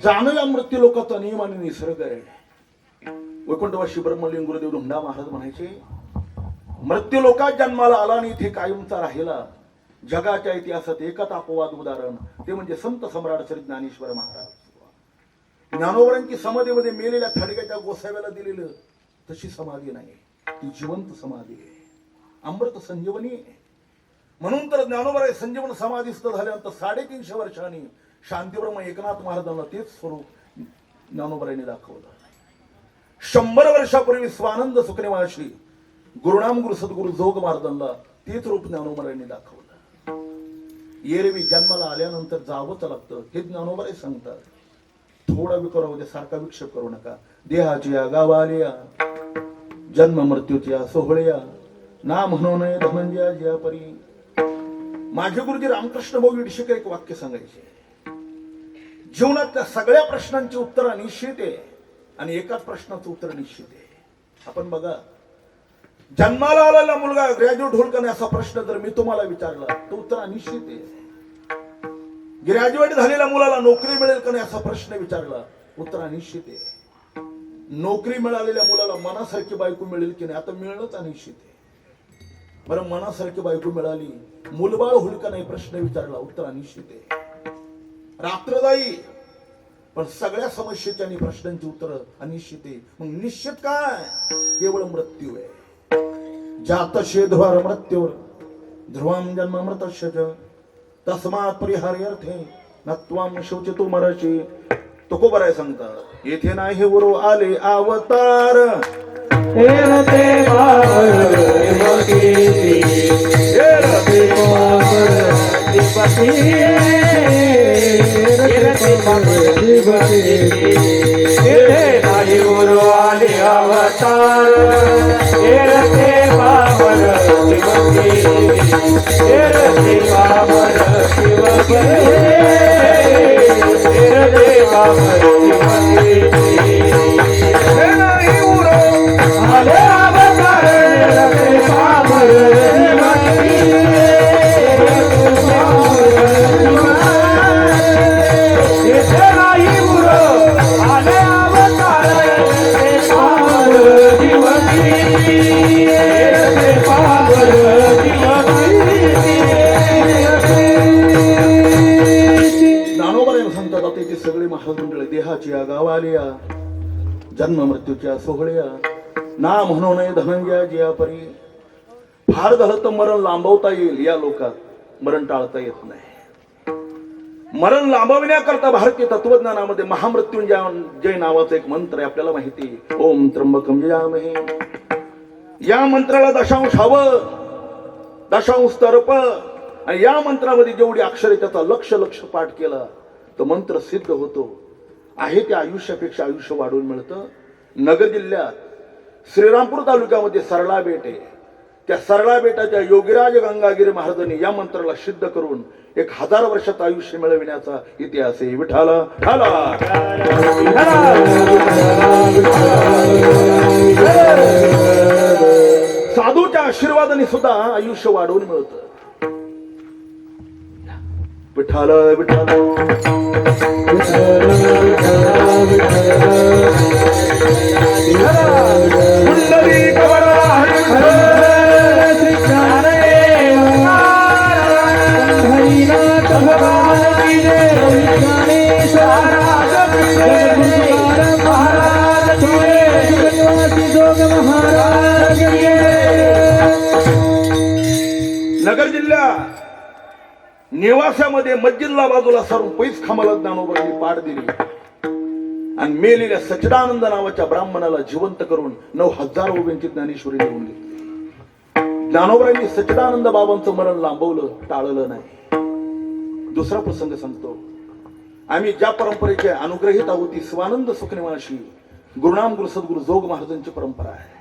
जाणं या मृत्यू लोकाचा नियम आणि निसर्ग आहे. वैकुंठवासी ब्रह्मलिंग गुरुदेव धुंडा महाराज म्हणायचे, मृत्यू लोकात जन्माला आला आणि इथे कायमचा राहिला. जगाच्या इतिहासात एकच अपवाद उदाहरण, ते म्हणजे संत सम्राट श्री ज्ञानेश्वर महाराज. ज्ञानोबरांची समाधीमध्ये मेलेल्या थडग्याच्या गोसाव्याला दिलेलं तशी समाधी नाही, ती जिवंत समाधी आहे, अमृत संजीवनी आहे. म्हणून तर ज्ञानोबराय संजीवन समाधीस्थ झाल्यानंतर 350 वर्षांनी शांतीब्रह्म एकनाथ महाराजांना तेच स्वरूप ज्ञानोबरायांनी दाखवलं. 100 वर्षापूर्वी स्वानंद सुखनिवासी गुरुनाम गुरु सद्गुरु जोग महाराजांना तेच रूप ज्ञानोबरायांनी दाखवलं. एरवी जन्माला आल्यानंतर जावंच लागतं हे ज्ञानोबराय सांगतात. थोडा विकारामध्ये सारखा विक्षेप करू नका. देहाच्या गावाल्या जन्म मृत्यूच्या सोहळ्या ना म्हणू नये धनंजया ज्या परी. माझे गुरुजी रामकृष्ण भाऊ विडशेकर एक वाक्य सांगायचे, जीवनातल्या सगळ्या प्रश्नांची उत्तर निश्चित आहे आणि एकाच प्रश्नाचं उत्तर निश्चित आहे. आपण बघा, जन्माला आलेला मुलगा ग्रॅज्युएट होईल का नाही असा प्रश्न जर मी तुम्हाला विचारला तो उत्तर निश्चित आहे. ग्रॅज्युएट झालेल्या मुलाला नोकरी मिळेल का नाही असा प्रश्न विचारला उत्तर निश्चित आहे. नोकरी मिळालेल्या मुलाला मनासारखी बायको मिळेल की नाही आता मिळणंच अनिश्चित आहे. बरं, मनासारखी बायको मिळाली, मुलबाळ होईल का नाही प्रश्न विचारला उत्तर अनिश्चित आहे. रात्र जाई पण सगळ्या समस्येच्या आणि प्रश्नांची उत्तर अनिश्चित आहे. मग निश्चित काय? केवळ मृत्यू आहे. जातशे ध्रुवार मृत्यूर ध्रुवम जन्ममृतस्य च तस्मात् परिहार्यर्थे नत्वाम शोचितो मरची. तुकोबराय सांगतात, येथे नाही उरो आले अवतार देहाच्या गावालिया जन्म मृत्यूच्या सोहळ्या ना म्हणू नये धनंजया जिया परी. फार झालं तर मरण लांबवता येईल, या लोकात मरण टाळता येत नाही. मरण लांबविण्याकरता भारतीय तत्वज्ञानामध्ये महामृत्युंजय नावाचा एक मंत्र आहे, आपल्याला माहिती. ओम त्र्यंबकम यजामहे. या मंत्राला दशांश हवं, दशांश तर्प, आणि या मंत्रामध्ये जेवढी अक्षरे त्याचा लक्ष पाठ केला तो मंत्र सिद्ध होतो. आहे त्या आयुष्यापेक्षा आयुष्य वाढवून मिळतं. नगर जिल्ह्यात श्रीरामपूर तालुक्यामध्ये सरळा बेट आहे. त्या सरळा बेटाच्या योगीराज गंगागिरी महाराजांनी या मंत्राला सिद्ध करून 1000 वर्षाचं आयुष्य मिळविण्याचा इतिहास आहे. विठाला ठाला. साधूच्या आशीर्वादाने सुद्धा आयुष्य वाढवून मिळतं. विठाला विठाला नगर जिल्ह्यात नेवासामध्ये मस्जिदला बाजूला सारून पैस खामाला ज्ञानोबरांनी पाठ दिली आणि मेलेल्या सच्चिदानंद नावाच्या ब्राह्मणाला जिवंत करून 9000 उभ्यांची ज्ञानेश्वरी लिहून घेतली. ज्ञानोबरांनी सच्चिदानंद बाबांचं मरण लांबवलं, टाळलं नाही. दुसरा प्रसंग सांगतो. आम्ही ज्या परंपरेचे अनुग्रहित आहोत ती स्वानंद सुखनिवासी गुरुनाम गुरु सद्गुरु जोग महाराजांची परंपरा आहे.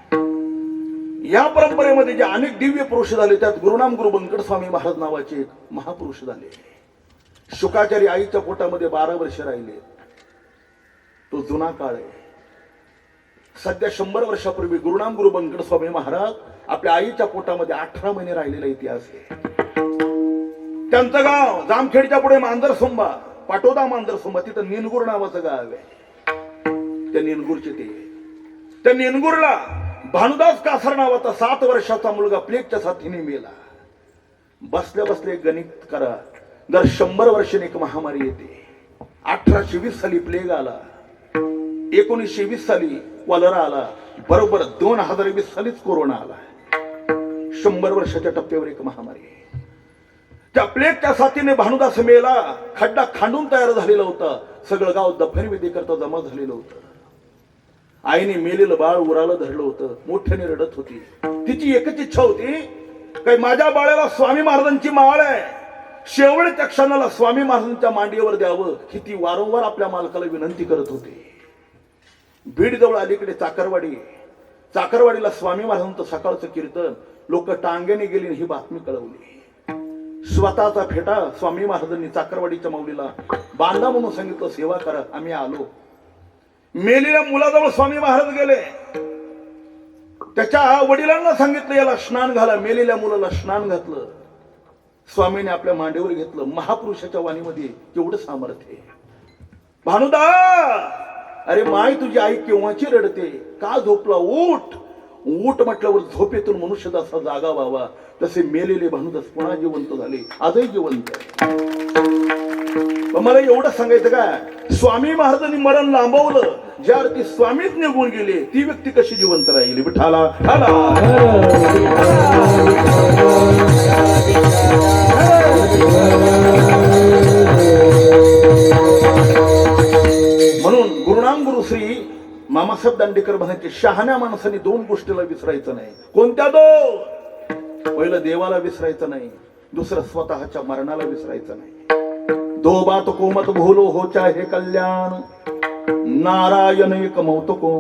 या परंपरेमध्ये जे अनेक दिव्य पुरुष झाले त्यात गुरुनाम गुरु बंकट स्वामी महाराज नावाचे एक महापुरुष झाले. शुकाचारी आईच्या पोटामध्ये 12 वर्ष राहिले. तो जुना काळ आहे. सध्या 100 वर्षापूर्वी गुरुनाम गुरु बंकट स्वामी महाराज आपल्या आईच्या पोटामध्ये 18 महिने राहिलेला इतिहास आहे. त्यांचं गाव जामखेडच्या पुढे मांजरसुंबा पाटोदा मांजरसोबत तिथं निनगुर नावाचं गाव आहे. त्या निनगुरचे त्या निनगुरला भानुदास कासार नावाचा 7 वर्षाचा मुलगा प्लेगच्या साथीने मेला. बसल्या बसल्या गणित करा, दर 100 वर्षांनी एक महामारी येते. 1820 साली प्लेग आला, 1920 साली कॉलरा आला, बरोबर 2020 सालीच कोरोना आला. 100 वर्षाच्या टप्प्यावर एक महामारी आहे. त्या प्लेगच्या साथीने भानुदास मेला. खड्डा खांडून तयार झालेला होता. सगळं गाव दफनविधी करता जमा झालेलं होतं. आईने मेलेलं बाळ उराला धरलं होतं. मोठ्याने रडत होती. तिची एकच इच्छा होती, काय माझ्या बाळाला स्वामी महाराजांची माळ आहे, शेवटच्या क्षणाला स्वामी महाराजांच्या मांडीवर द्यावं, ही ती वारंवार आपल्या मालकाला विनंती करत होती. बीड जवळ अलीकडे चाकरवाडीला स्वामी महाराजांचं सकाळचं कीर्तन. लोक टांग्याने गेली ही बातमी कळवली. स्वतःचा फेटा स्वामी महाराजांनी चाकरवाडीच्या माऊलीला बांधा म्हणून सांगितलं, सेवा करा, आम्ही आलो. मेलेल्या मुलाजवळ स्वामी महाराज गेले. त्याच्या वडिलांना सांगितलं, याला स्नान घाला. मेलेल्या मुलाला स्नान घातलं. स्वामीने आपल्या मांडीवर घेतलं. महापुरुषाच्या वाणीमध्ये केवढं सामर्थ्य आहे. भानुदा, अरे माय तुझी आई केव्हाची रडते, का झोपला, उठ. उठ म्हटल्यावर झोपेतून मनुष्य जसा जागा व्हावा, तसे मेलेले भानुदास पुन्हा जिवंत झाले. आजही जिवंत आहे. मला एवढं सांगायचं का, स्वामी महाराजांनी मरण लांबवलं. ज्या अर्थी स्वामीच निघून गेले, ती व्यक्ती कशी जिवंत राहिली. विठाला म्हणून गुरुनाम गुरुश्री मामासाहेब दांडेकर म्हणायचे, शहाण्या माणसाने 2 गोष्टीला विसरायचं नाही. कोणत्या 2? पहिलं देवाला विसरायचं नाही, दुसरं स्वतःच्या मरणाला विसरायचं नाही. 2 बात को मत भूलो हो चाहे कल्याण, नारायण एक मौत को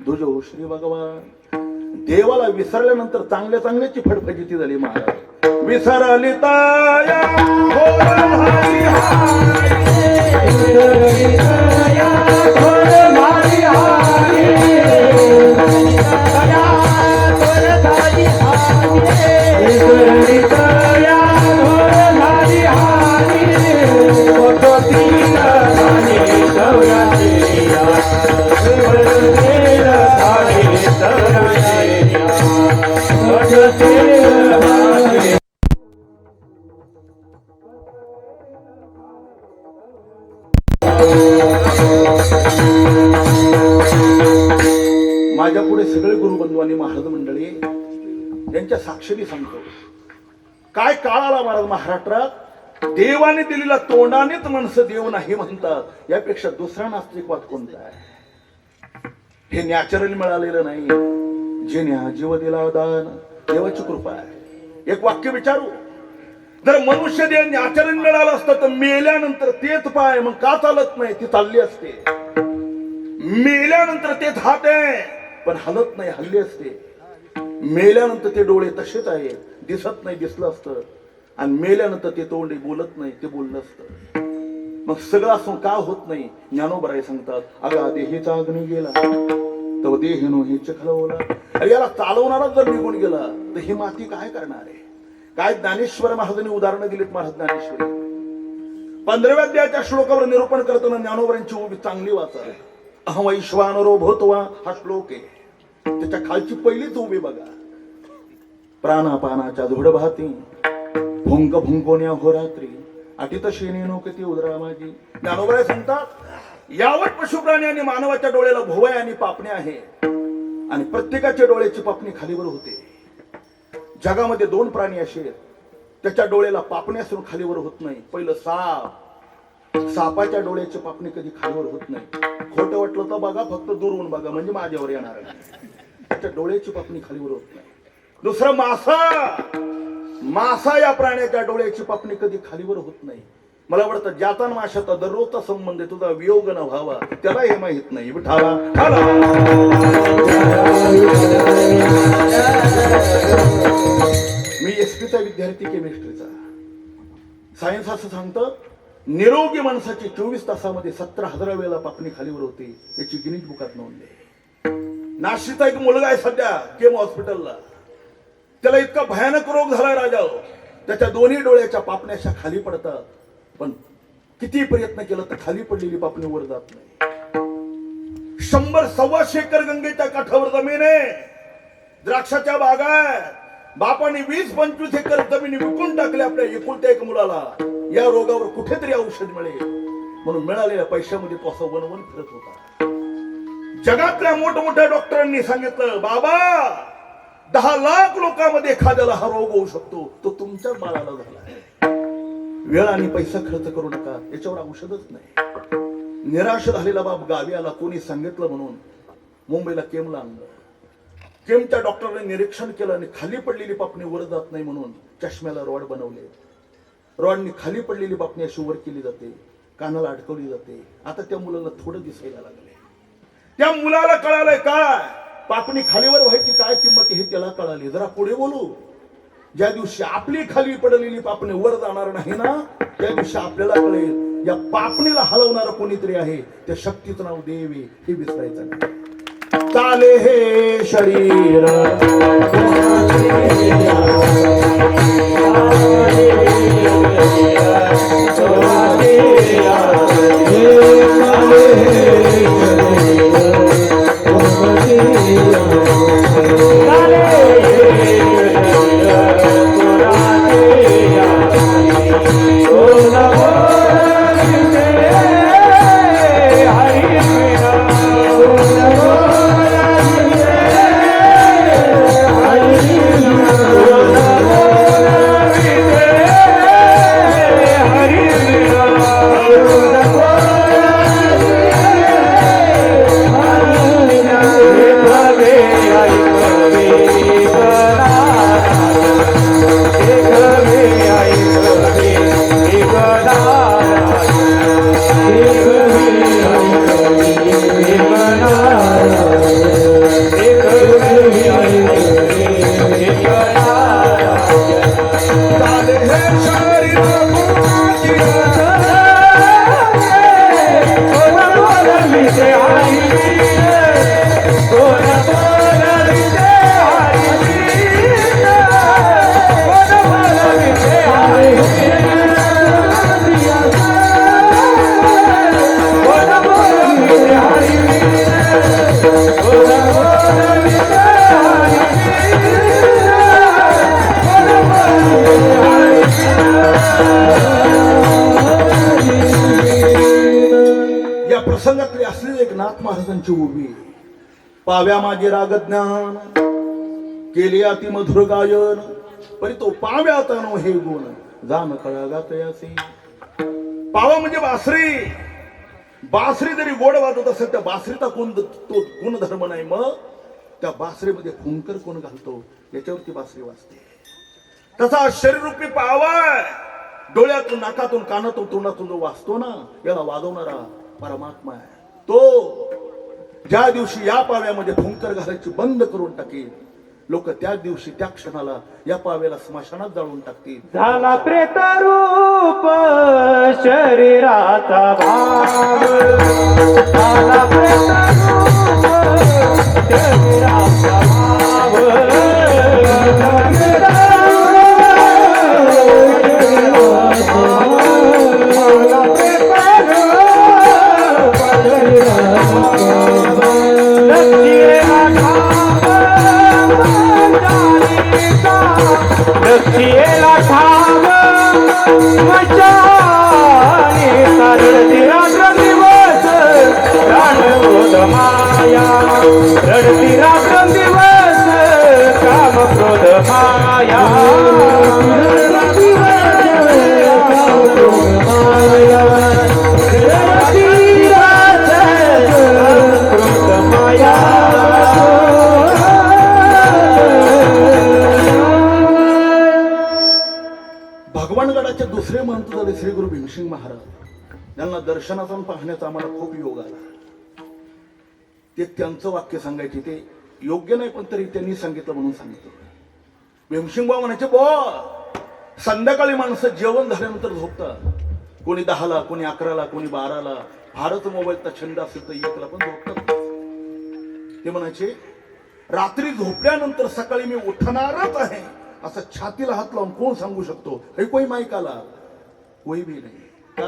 दुजो श्री भगवान. देवाला विसरल्यानंतर चांगल्या चांगल्याची फडफडीती झाली महाराज. विसरली ताया माझ्या पुढे सगळे गुरुबंधू आणि महाराज मंडळी यांच्या साक्षीने सांगतो, काय काळ आला महाराज महाराष्ट्रात. देवाने दिलेला तोंडानेच माणसं देव नाही म्हणतात, यापेक्षा दुसरा नास्तिकवाद कोणता आहे. हे नॅचरल मिळालेलं नाही. जिन्या जीव दिला दान, देवाची कृपा आहे. एक वाक्य विचारू, जर मनुष्य देह नॅचरल मिळालं असतं तर मेल्यानंतर तेच पाय मग का चालत नाही, ती चालली असते. मेल्यानंतर तेच हात आहे पण हलत नाही, हल्ली असते. मेल्यानंतर ते डोळे तसेच आहे, दिसत नाही, दिसलं असतं. आणि मेल्यानंतर ते तोंड बोलत नाही, ते बोललं असतं. मग सगळं असं का होत नाही. ज्ञानोबराय सांगतात, अगा देहीचा अग्नी गेला तर देहिनो हे चिखलवला. अरे याला चालवणारा जर निघून गेला तर ही माती काय करणार आहे. काय ज्ञानेश्वर महाराजांनी उदाहरणं दिलीत. महाराज ज्ञानेश्वरी 15व्या अध्यायाच्या श्लोकावर निरूपण करताना ज्ञानोबरांची उभी चांगली वाचा. अहं वैश्वानरो भूत्वा हा श्लोक आहे. त्याच्या खालची पहिलीच उभी बघा. प्राणापानाच्या धुडभाती भुंक भुंकोण्या होरात्री अटित शेनेनो किती उदरा माझी. ज्ञानोबराय सांगतात, यावट पशुप्राणी आणि मानवाच्या डोळ्याला भोवया आणि पापण्या आहे आणि प्रत्येकाच्या डोळ्याची पापणी खालीवर होते. जगामध्ये 2 प्राणी असे त्याच्या डोळ्याला पापणी असून खालीवर होत नाही. पहिलं साप. सापाच्या डोळ्याची पापणी कधी खालीवर होत नाही. खोटं वाटलं तर बघा, फक्त दुरून बघा, म्हणजे माझ्यावर येणार नाही. त्याच्या डोळ्याची पापणी खालीवर होत नाही. दुसरं मासा. मासा या प्राण्याच्या डोळ्याची पापणी कधी खालीवर होत नाही. मला वाटतं ज्याचा माशाचा दररोजचा संबंध तुझा वियोग न व्हावा त्याला हे माहित नाही. विठाला मी एसपीचा विद्यार्थी, केमिस्ट्रीचा. सायन्स असं सांगतं, निरोगी माणसाची 24 तासामध्ये 17,000 वेळेला पापणी खालीवर होते. याची गिनीज बुकात नोंद आहे. नाशिकचा एक मुलगा आहे सध्या केम हॉस्पिटलला. त्याला इतका भयानक रोग झालाय राजा, त्याच्या दोन्ही डोळ्याच्या पापण्याच्या खाली पडतात. पण किती प्रयत्न केला तर खाली पडलेली पापणी वर जात नाही. 100-125 एकर गंगेच्या काठावर जमीन आहे, द्राक्षाच्या बागा आहे. बापाने 20-25 एकर जमीन विकून टाकली आपल्या एकुलत्या एक मुलाला. या रोगावर कुठेतरी औषध मिळेल म्हणून मिळालेल्या पैशामध्ये तो असं वनवन फिरत होता. जगातल्या मोठमोठ्या डॉक्टरांनी सांगितलं, बाबा 10 लाख लोकांमध्ये एखाद्याला हा रोग होऊ शकतो, तो तुमच्याच बाळाला झाला. वेळ आणि पैसा खर्च करू नका, याच्यावर औषधच नाही. निराश झालेला बाप गावी आला. कोणी सांगितलं म्हणून मुंबईला केमला आणलं. केमच्या डॉक्टरने निरीक्षण केलं आणि खाली पडलेली पापणी वर जात नाही म्हणून चष्म्याला रॉड बनवले. रॉडनी खाली पडलेली पापणी अशी वर केली जाते, कानाला अडकवली जाते. आता त्या मुलाला थोडं दिसायला लागले. त्या मुलाला कळालंय काय पापणी खालीवर व्हायची काय किंमत हे त्याला कळाली. जरा पुढे बोलू. ज्या दिवशी आपली खाली पडलेली पापणी वर जाणार नाही ना, त्या दिवशी आपल्याला कळेल या पापणीला हलवणारा कोणीतरी आहे. त्या शक्तीचं नाव देव आहे, हे विसरायचं नाही. चाले हे शरीर प्रसंगातली असलेली एक नाथ महाराजांची उभी. पाव्या माझे रागज्ञान केले अति मधुर गायन, परी तो पाव्या तनो हे गुण जाण कळा गातयासी. पावा म्हणजे बासरी. बासरी जरी गोड वाजत असेल त्या बासरीचा कोण तो गुणधर्म नाही. मग त्या बासरीमध्ये फुंकर कोण घालतो याच्यावरती बासरी वाजते. तसा शरीररूपी पावा डोळ्यातून, नाकातून, कानातून, तोंडातून जो वाजतो ना, याला वाजवणारा परमात्मा आहे. तो ज्या दिवशी या पाव्यामध्ये फुंकर घालायची बंद करून टाकेल, लोक त्या दिवशी त्या क्षणाला या पाव्याला स्मशानात जाळून टाकतील. झाला प्रेत रूप शरीराचा भाव, झाला प्रेत रूप शरीराचा भाव. लक्ष्मीला ठाव मचानी रडती रात्र दिवस क्रोध माया, रडती रात्र दिवस काम क्रोध माया, रडती रात्र क्रोध माया. भगवानगडाचे दुसरे महंत झाले श्री गुरु भीमसिंग महाराज. त्यांना दर्शनातून पाहण्याचा आम्हाला खूप योग आला. ते त्यांचं वाक्य सांगायचे, ते योग्य नाही पण तरी त्यांनी सांगितलं म्हणून सांगितलं. भीमसिंग बाबा म्हणायचे, संध्याकाळी माणसं जेवण झाल्यानंतर झोपतात. कोणी 10ला, कोणी 11ला, कोणी 12ला. फारच मोबाईलचा छंद असेल तर 1ला पण झोपतात. ते म्हणायचे, रात्री झोपल्यानंतर सकाळी मी उठणारच आहे असं छातीला हात लावून कोण सांगू शकतो? हे कोई माईक आला? कोई भी नाही. का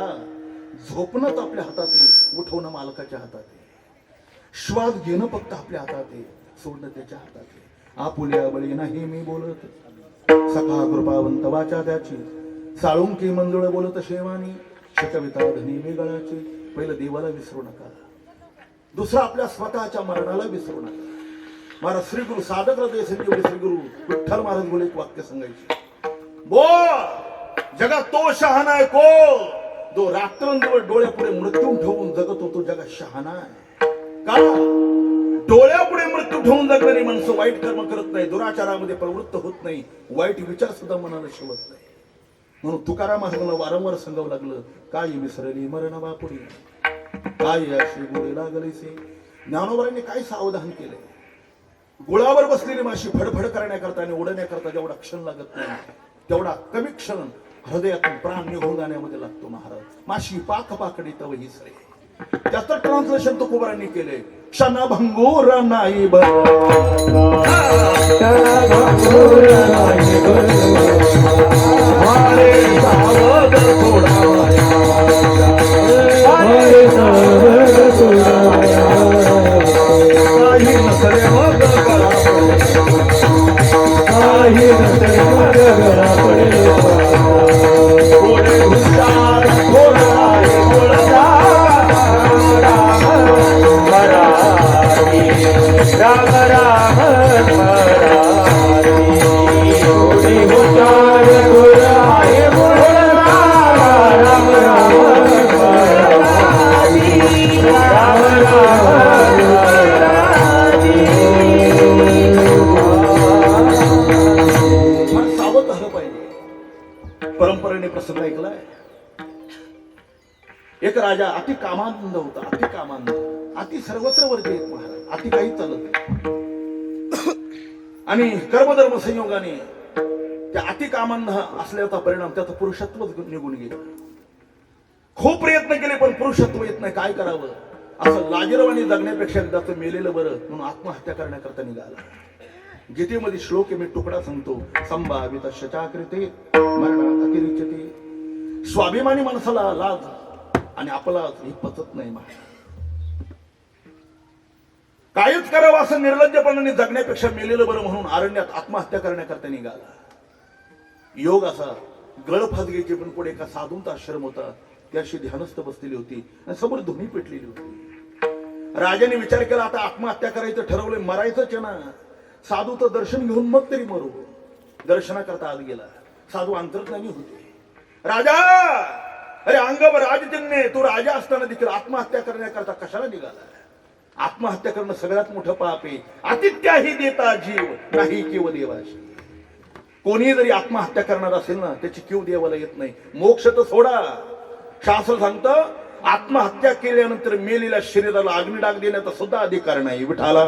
झोपणंच आपल्या हातात आहे, उठवणं मालकाच्या हातात आहे. श्वास घेणं फक्त आपल्या हातात आहे, सोडणं त्याच्या हातात आहे. आपुल्या बळी नाही मी बोलत, सखा कृपावंत वाचा त्याची. साळुंकी मंजुळ बोलत शेवानी, शकविता धनी वेगळाची. पहिलं देवाला विसरू नका, दुसरं आपल्या स्वतःच्या मरणाला विसरू नका. महाराज श्री गुरु साधक हृदय संजीवनी श्री गुरु विठ्ठल महाराज बोले एक वाक्य सांगायचे, जगात तो शहाणा आहे को जो रात्रंदिवस डोळ्यापुढे मृत्यू ठेवून जगतो, तो जगात शहाणा आहे. का? डोळ्यापुढे मृत्यू ठेवून जगणारी माणसं वाईट कर्म करत नाही, दुराचारामध्ये प्रवृत्त होत नाही, वाईट विचार सुद्धा मनाला शिवत नाही. म्हणून तुकाराम महाराजांना वारंवार सांगावं लागलं, काय विसरली मरण बापुडी, काय अशी गोडी लागलीसे. ज्ञानोबांनी काय सावधान केलंय, गुळावर बसलेली माशी फडफड करण्याकरता आणि उडण्याकरता जेवढा क्षण लागत नाही, तेवढा कमी क्षण हृदयातून प्राण निघून जाण्यामध्ये लागतो. महाराज माशी पाक पाकडी तव ही सरे, त्याचं ट्रान्सलेशन तुकोबारांनी केले, क्षणभंगूर नाही परंपरेने प्रसंग ऐकलाय. एक राजा अति कामानंद होता, अति कामानंद, अति सर्वत्र वर्ग येत महाराज, अति काही चालत आणि कर्मधर्म संयोगाने त्या अति कामानंद असल्याचा परिणाम त्याचं पुरुषत्व निघून गेलं. खूप प्रयत्न केले पण पुरुषत्व येत नाही, काय करावं. असं लाजीरवाणी जगण्यापेक्षा एकदाचं मेलेलं बरं म्हणून आत्महत्या करण्याकरता निघाला. गीतेमध्ये श्लोक मी तुकडा सांगतो, संभावित शचाकृते मरणात अतिरिच्यते. स्वाभिमानी माणसाला लाज आणि अपलाज हे पचत नाही. काहीच करावं असं निर्लज्जपणाने जगण्यापेक्षा मेलेलं बरं म्हणून अरण्यात आत्महत्या करण्याकरता निघाला. योग असा गळफास घ्यायचे पण पुढे एका साधूंचा आश्रम होता, त्याशी ध्यानस्थ बसलेली होती आणि समोर धुनी पेटलेली होती. राजाने विचार केला, आता आत्महत्या करायचं ठरवलंय, मरायचंच ना. साधूचं दर्शन घेऊन मग तरी मरू. दर्शनाकरता आत गेला. साधू अंतर्ज्ञानी होते. राजा, अरे अंगावर राजजन्य, तू राजा असताना देखील आत्महत्या करण्याकरता कशाला निघाला? आत्महत्या करणं सगळ्यात मोठं पाप आहे. आतिथ्याही देता जीव नाही केव देवाशी. कोणी जरी आत्महत्या करणार असेल ना, त्याची कीव देवाला येत नाही. मोक्ष तर सोडा, शास्त्र सांगतं आत्महत्या केल्यानंतर मेलेल्या शरीराला अग्निडाग देण्याचा सुद्धा अधिकार नाही. विठाला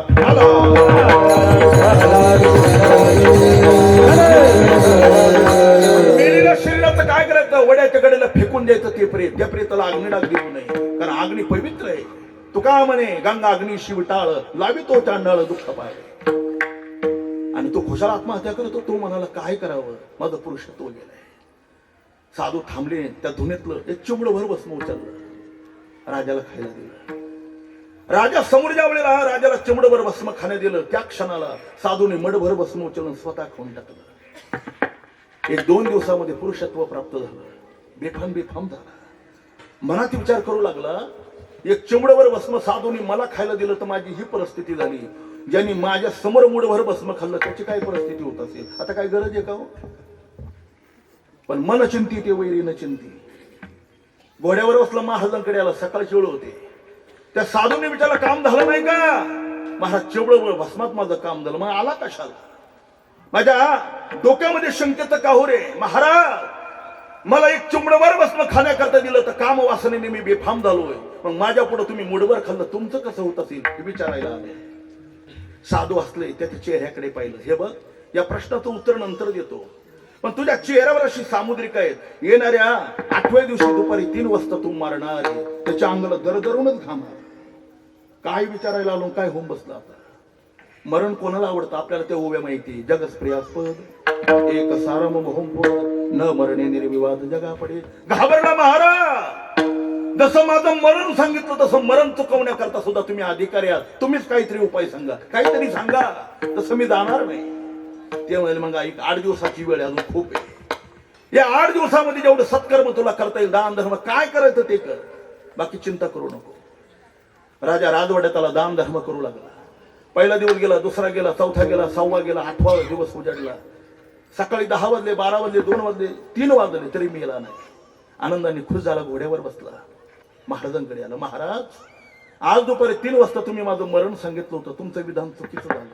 मेलेल्या शरीराचं काय करायचं? वड्याच्या कडेला फेकून द्यायचं ते प्रेत. त्या प्रेताला अग्निडाग देऊ नये, कारण अग्नी पवित्र आहे. तुका म्हणे गंगा अग्नी शिवटाळ लावितो चांडाळ दुःख पाय. आणि तो खुशाल आत्महत्या करतो. तो म्हणाला काय करावं, माझं पुरुषत्व गेलंय. साधू थांबले. त्या धुनीतलं एक चिमडभर भस्म उचललं, राजाला खायला दिलं. राजा समोर ज्या वेळेला राजाला चिमडभर भस्म खाण्यात दिलं, त्या क्षणाला साधूने मडभर भस्म उचलून स्वतः खाऊन टाकलं. 1-2 दिवसामध्ये पुरुषत्व प्राप्त झालं. बेफाम झाला. मनात विचार करू लागला, एक चिमडभर भस्म साधूने मला खायला दिलं तर माझी ही परिस्थिती झाली. ज्यांनी माझ्या समोर मुठभर भस्म खाल्लं त्याची काय परिस्थिती होत असेल. आता काय गरज आहे का हो? पण मन चिंती ते वैरी न चिंती. घोड्यावर बसला महाराजांकडे आला. सकाळची वेळ होते. त्या साधूने विचारला काम झालं नाही का? महाराज चिवडवर भस्मात माझं काम झालं. मग आला कशाला? माझ्या डोक्यामध्ये शंकेचं का हो रे महाराज, मला एक चिमडभर भस्म खाण्याकरता दिलं तर काम वासनेने मी बेफाम झालोय. मग माझ्या पुढे तुम्ही मुठभर खाल्लं, तुमचं कसं होत असेल हे विचारायला आले. साधू हसले. त्याच्या चेहऱ्याकडे पाहिलं. हे बघ, या प्रश्नाचं उत्तर नंतर देतो, पण तुझ्या चेहऱ्यावर अशी सामुद्रिक आहेत. येणाऱ्या 8व्या दिवशी दुपारी 3 वाजता तू मारणार. त्याच्या अंगाला दरदरूनच घामणार. काय विचारायला आलो, काय होऊन बसला आता? मरण कोणाला आवडतं? आपल्याला ते ओव्या माहिती. जगस्प्रियास्पद एक सारम मोहम न मरणे निर्विवाद जगा पडे. घाबरला महाराज. जसं माझं मरण सांगितलं तसं मरण चुकवण्याकरता सुद्धा तुम्ही अधिकारी आहात. तुम्हीच काहीतरी उपाय सांगा, काहीतरी सांगा. तसं मी जाणार नाही. ते म्हणाले मग एक 8 दिवसाची वेळ अजून खूप आहे. या 8 दिवसामध्ये जेवढं सत्कर्म तुला करता येईल, दान धर्म काय करायचं ते कर, बाकी चिंता करू नको. राजा राजवाड्यात दान धर्म करू लागला. पहिला दिवस गेला, दुसरा गेला, चौथा गेला, 6वा गेला, 8वा दिवस उजाडला. सकाळी 10 वाजले, 12 वाजले, 2 वाजले, 3 वाजले तरी मेला नाही. आनंदाने खुश झाला, घोड्यावर बसला, महाराजांकडे आला. महाराज, आज दुपारी 3 वाजता तुम्ही माझं मरण सांगितलं होतं, तुमचं विधान चुकीचं झालं.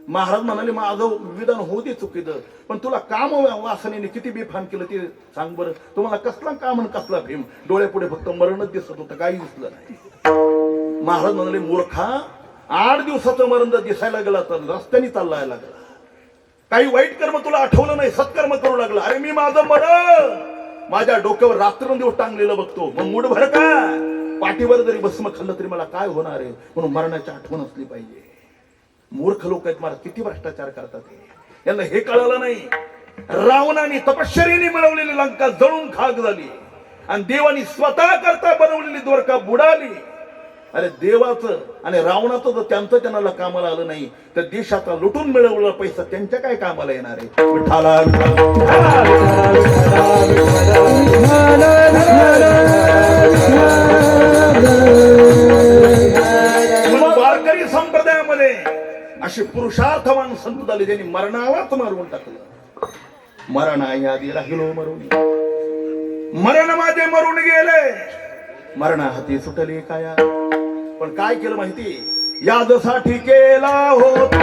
महाराज म्हणाले माझं विधान होऊ दे चुकीचं, पण तुला काम वासनेने किती बेफान केलं ते सांग बरं. तुम्हाला कसला काम आणि कसला भीम? डोळ्यापुढे फक्त मरणच दिसत होतं, काही दिसलं नाही. महाराज म्हणाले मूर्खा, 8 दिवसाचं मरण जर दिसायला गेला तर रस्त्याने चाललाय लागला. काही वाईट कर्म तुला आठवलं नाही, सत्कर्म करू लागला. अरे मी माझं मरण माझ्या डोक्यावर रात्रंदिवस टांगलेलं बघतो, मग मूडभर का पाठीवर जरी भस्म खाल्लं तरी मला काय होणार आहे, म्हणून मरणाची आठवण असली पाहिजे. मूर्ख लोक आहेत महाराज, किती भ्रष्टाचार करतात यांना हे कळालं नाही. रावणाने तपश्चर्येने मिळवलेली लंका जळून खाक झाली आणि देवानी स्वतः करता बनवलेली द्वारका बुडाली. अरे देवाचं आणि रावणाचं जर त्यांचं त्यांना कामाला आलं नाही तर देशाचा लुटून मिळवलेला पैसा त्यांच्या काय कामाला येणार आहे. विठ्ठला वारकरी संप्रदायामध्ये असे पुरुषार्थवान संत झाले ज्यांनी मरणालाच मारून टाकलं. मरण आहे आधी राहिलो मरून, मरण माझे मरून गेले, मरणा हाती सुटले काया. पण काय केलं माहिती, यादसाठी केला होता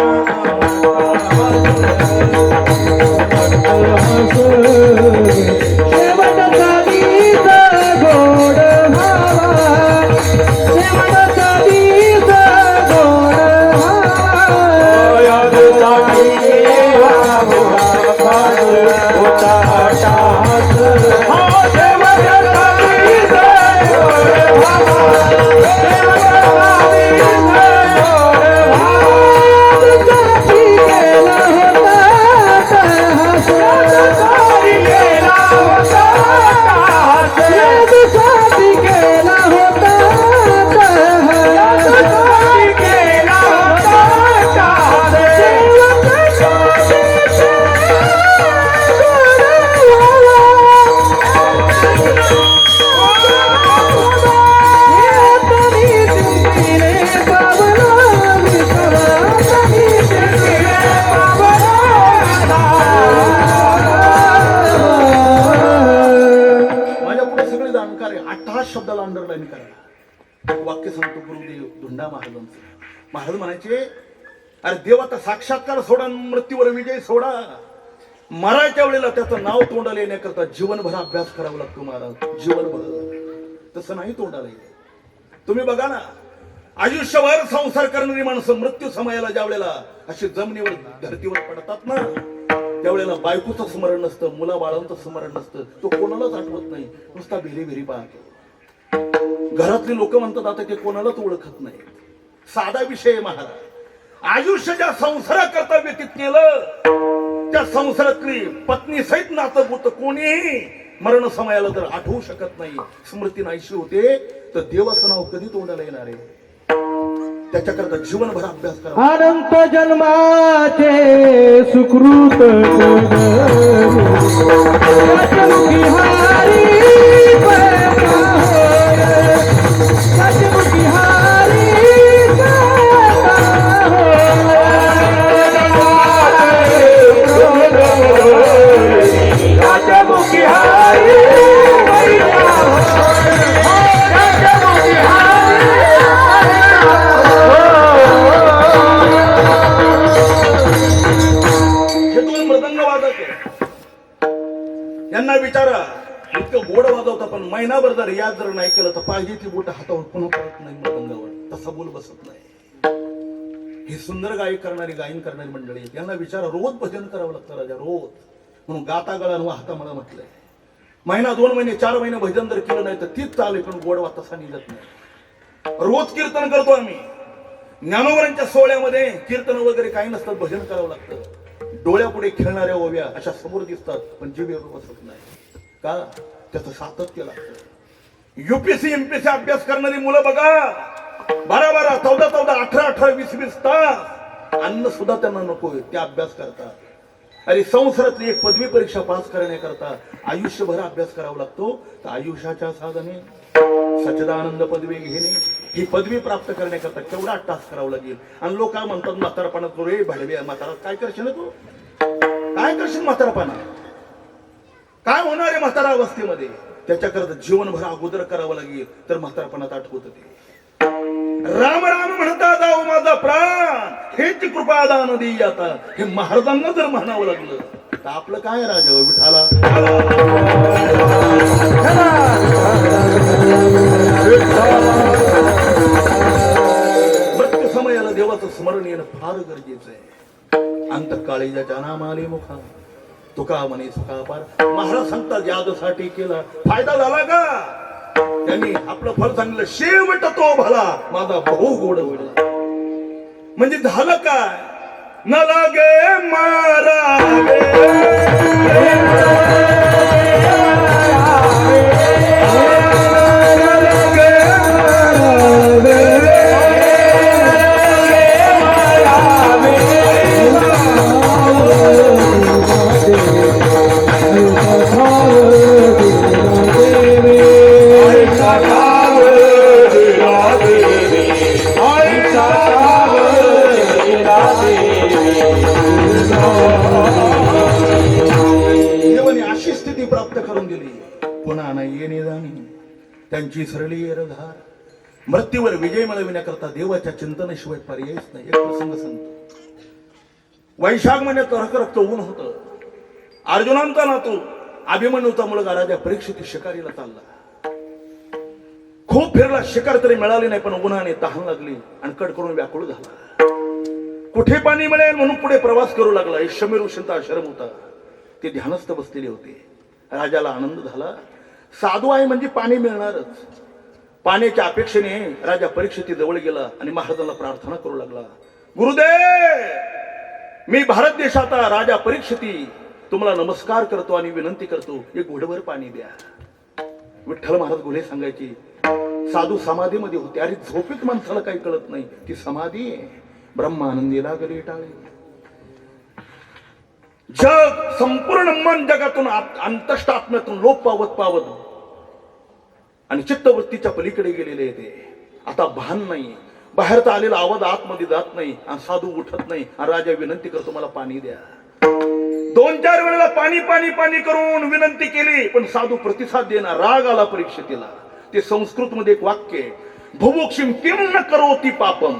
शेवटचा गीत गोड व्हावा, शेवटचा गीत गोड व्हावा. यादसाठी केला होता टास, शेवटचा गीत गोड व्हावा. शब्दाला अंडरलाईन करा. वाक्य सांगतो गुरुदेव धुंडा महाराजांचं. महाराज म्हणायचे, अरे देव आता साक्षात्कार सोडा, मृत्यूवर विजय सोडा. मरायच्या वेळेला त्याचं नाव तोंडाला येण्याकरता जीवनभर अभ्यास करावा लागतो महाराज, जीवनभर. तसं नाही तोंडाला येत. तुम्ही बघा ना, आयुष्यभर संसार करणारी माणसं मृत्यू समयाला ज्या वेळेला अशी जमिनीवर धरतीवर पडतात ना, त्यावेळेला बायकोचं स्मरण नसतं, मुला बाळांचं स्मरण नसतं, तो कोणालाच आठवत नाही, नुसता भेरी भेरी पाहतो. घरातली लोक म्हणतात आता ते कोणालाच ओळखत नाही. साधा विषय महाराज, आयुष्य ज्या संसाराकरता व्यतीत केलं त्या संसारातली पत्नी सहित नातं होतं कोणीही मरण समयाला जर आठवू शकत नाही, स्मृती नाहीशी होते, तर देवाचं नाव कधी तोंडाला येणार आहे. त्याच्याकरता जीवनभर अभ्यास करा. अनंत जन्माचे सुकृत यांना विचारा, इतकं गोड वाजवता पण महिनाभर जर याद जर नाही केलं तर पाहिजे ती बोट हातावर पुन्हा पडत नाही मृदंगावर, तसा बोल बसत नाही. ही सुंदर गायक करणारी गायन करणारी मंडळी, यांना विचारा, रोज भजन करावं लागतं राजा, रोज. म्हणून गाता गळा वाहता मला म्हटलंय. महिना 2 महिने 4 महिने भजन जर केलं नाही तर तीच चालेल, पण गोडवा तसा निघत नाही. रोज कीर्तन करतो आम्ही. ज्ञानोबरांच्या सोहळ्यामध्ये कीर्तन वगैरे काही नसतात, भजन करावं लागतं. डोळ्यापुढे खेळणाऱ्या ओव्या अशा समोर दिसतात पण जीव बसत नाही का, त्याचं सातत्य लागतं. युपीएससी एमपीएससी अभ्यास करणारी मुलं बघा, 12-12, 14-14, 18-18, 20-20 तास अन्न सुद्धा त्यांना नको, ते अभ्यास करतात. अरे संसारातली एक पदवी परीक्षा पास करण्याकरता आयुष्यभर अभ्यास करावा लागतो. तर आयुष्याच्या साधने सच्चिदानंद पदवी घेणे, ही पदवी प्राप्त करण्याकरता केवढा तास करावा लागेल. आणि लोक काय म्हणतात, म्हातारपणात रे भाडवे म्हातारा काय करशील तू, काय करशील म्हातारपणा, काय होणार आहे म्हातारा अवस्थेमध्ये, त्याच्याकरता जीवनभर अगोदर करावं लागेल तर म्हातारपणात आठवत ते. राम राम म्हणता जाऊ माझा प्राण, हेच कृपा दान देई आता, हे महाराजांना जर म्हणावं लागलं तर आपलं काय राजा विठाला. मृत्यू समयाला देवाचं स्मरण येणं फार गरजेचं आहे. अंतकाळीच्या नामाले मुखा तुका म्हणे सुखा पार. महाराज सांगतात यादसाठी केला फायदा झाला का, त्यांनी आपलं फळ सांगितलं, शेवट तो भला माझा भाऊ गोड होईल. म्हणजे झालं काय, न लागे मारावे देवाने अशी स्थिती प्राप्त करून दिली, पुन्हा नाही येणे जाणे त्यांची सरली एरधार. मृत्यूवर विजय मिळविण्याकरता देवाच्या चिंतनाशिवाय पर्यायच नाही. एक प्रसंग सांगतो. वैशाख महिन्यात रक्त ऊन होतं. अर्जुनांचा नातू अभिमन्यूचा मुलगा राजा परीक्षित शिकारीला चालला. खूप फिरला, शिकार तरी मिळाली नाही, पण उन्हाने तहान लागली आणि कट करून व्याकुळ झाला. कुठे पाणी मिळेल म्हणून पुढे प्रवास करू लागला. एक शमीर ऋषींचा आश्रम होता, ते ध्यानस्थ बसलेले होते. राजाला आनंद झाला, साधू आहे म्हणजे पाणी मिळणारच. पाण्याच्या अपेक्षेने राजा परीक्षित जवळ गेला आणि महाराजांना प्रार्थना करू लागला, गुरुदेव, मी भारत देशाचा राजा परीक्षिती तुम्हाला नमस्कार करतो आणि विनंती करतो, एक घोडभर पाणी द्या. विठ्ठल महाराज गुन्हे सांगायचे, साधू समाधीमध्ये होते. अरे झोपेत माणसाला काही कळत नाही, ती समाधी आहे. ब्रह्मानंदी लागली टाळे. जग संपूर्ण मन जगातून अंतस्थ आत्म्यातून लोप पावत पावत आणि चित्तवृत्तीच्या पलीकडे गेलेले ते. आता भान नाही, बाहेरचा आलेला आवाज आतमध्ये जात नाही आणि साधू उठत नाही. आणि राजा विनंती करतो, मला पाणी द्या. 2-4 वेळेला पाणी पाणी पाणी करून विनंती केली, पण साधू प्रतिसाद देणार. राग आला परीक्षितीला. ते संस्कृत मध्ये एक वाक्य आहे, भुभुक्षिम किम न करोति पापम.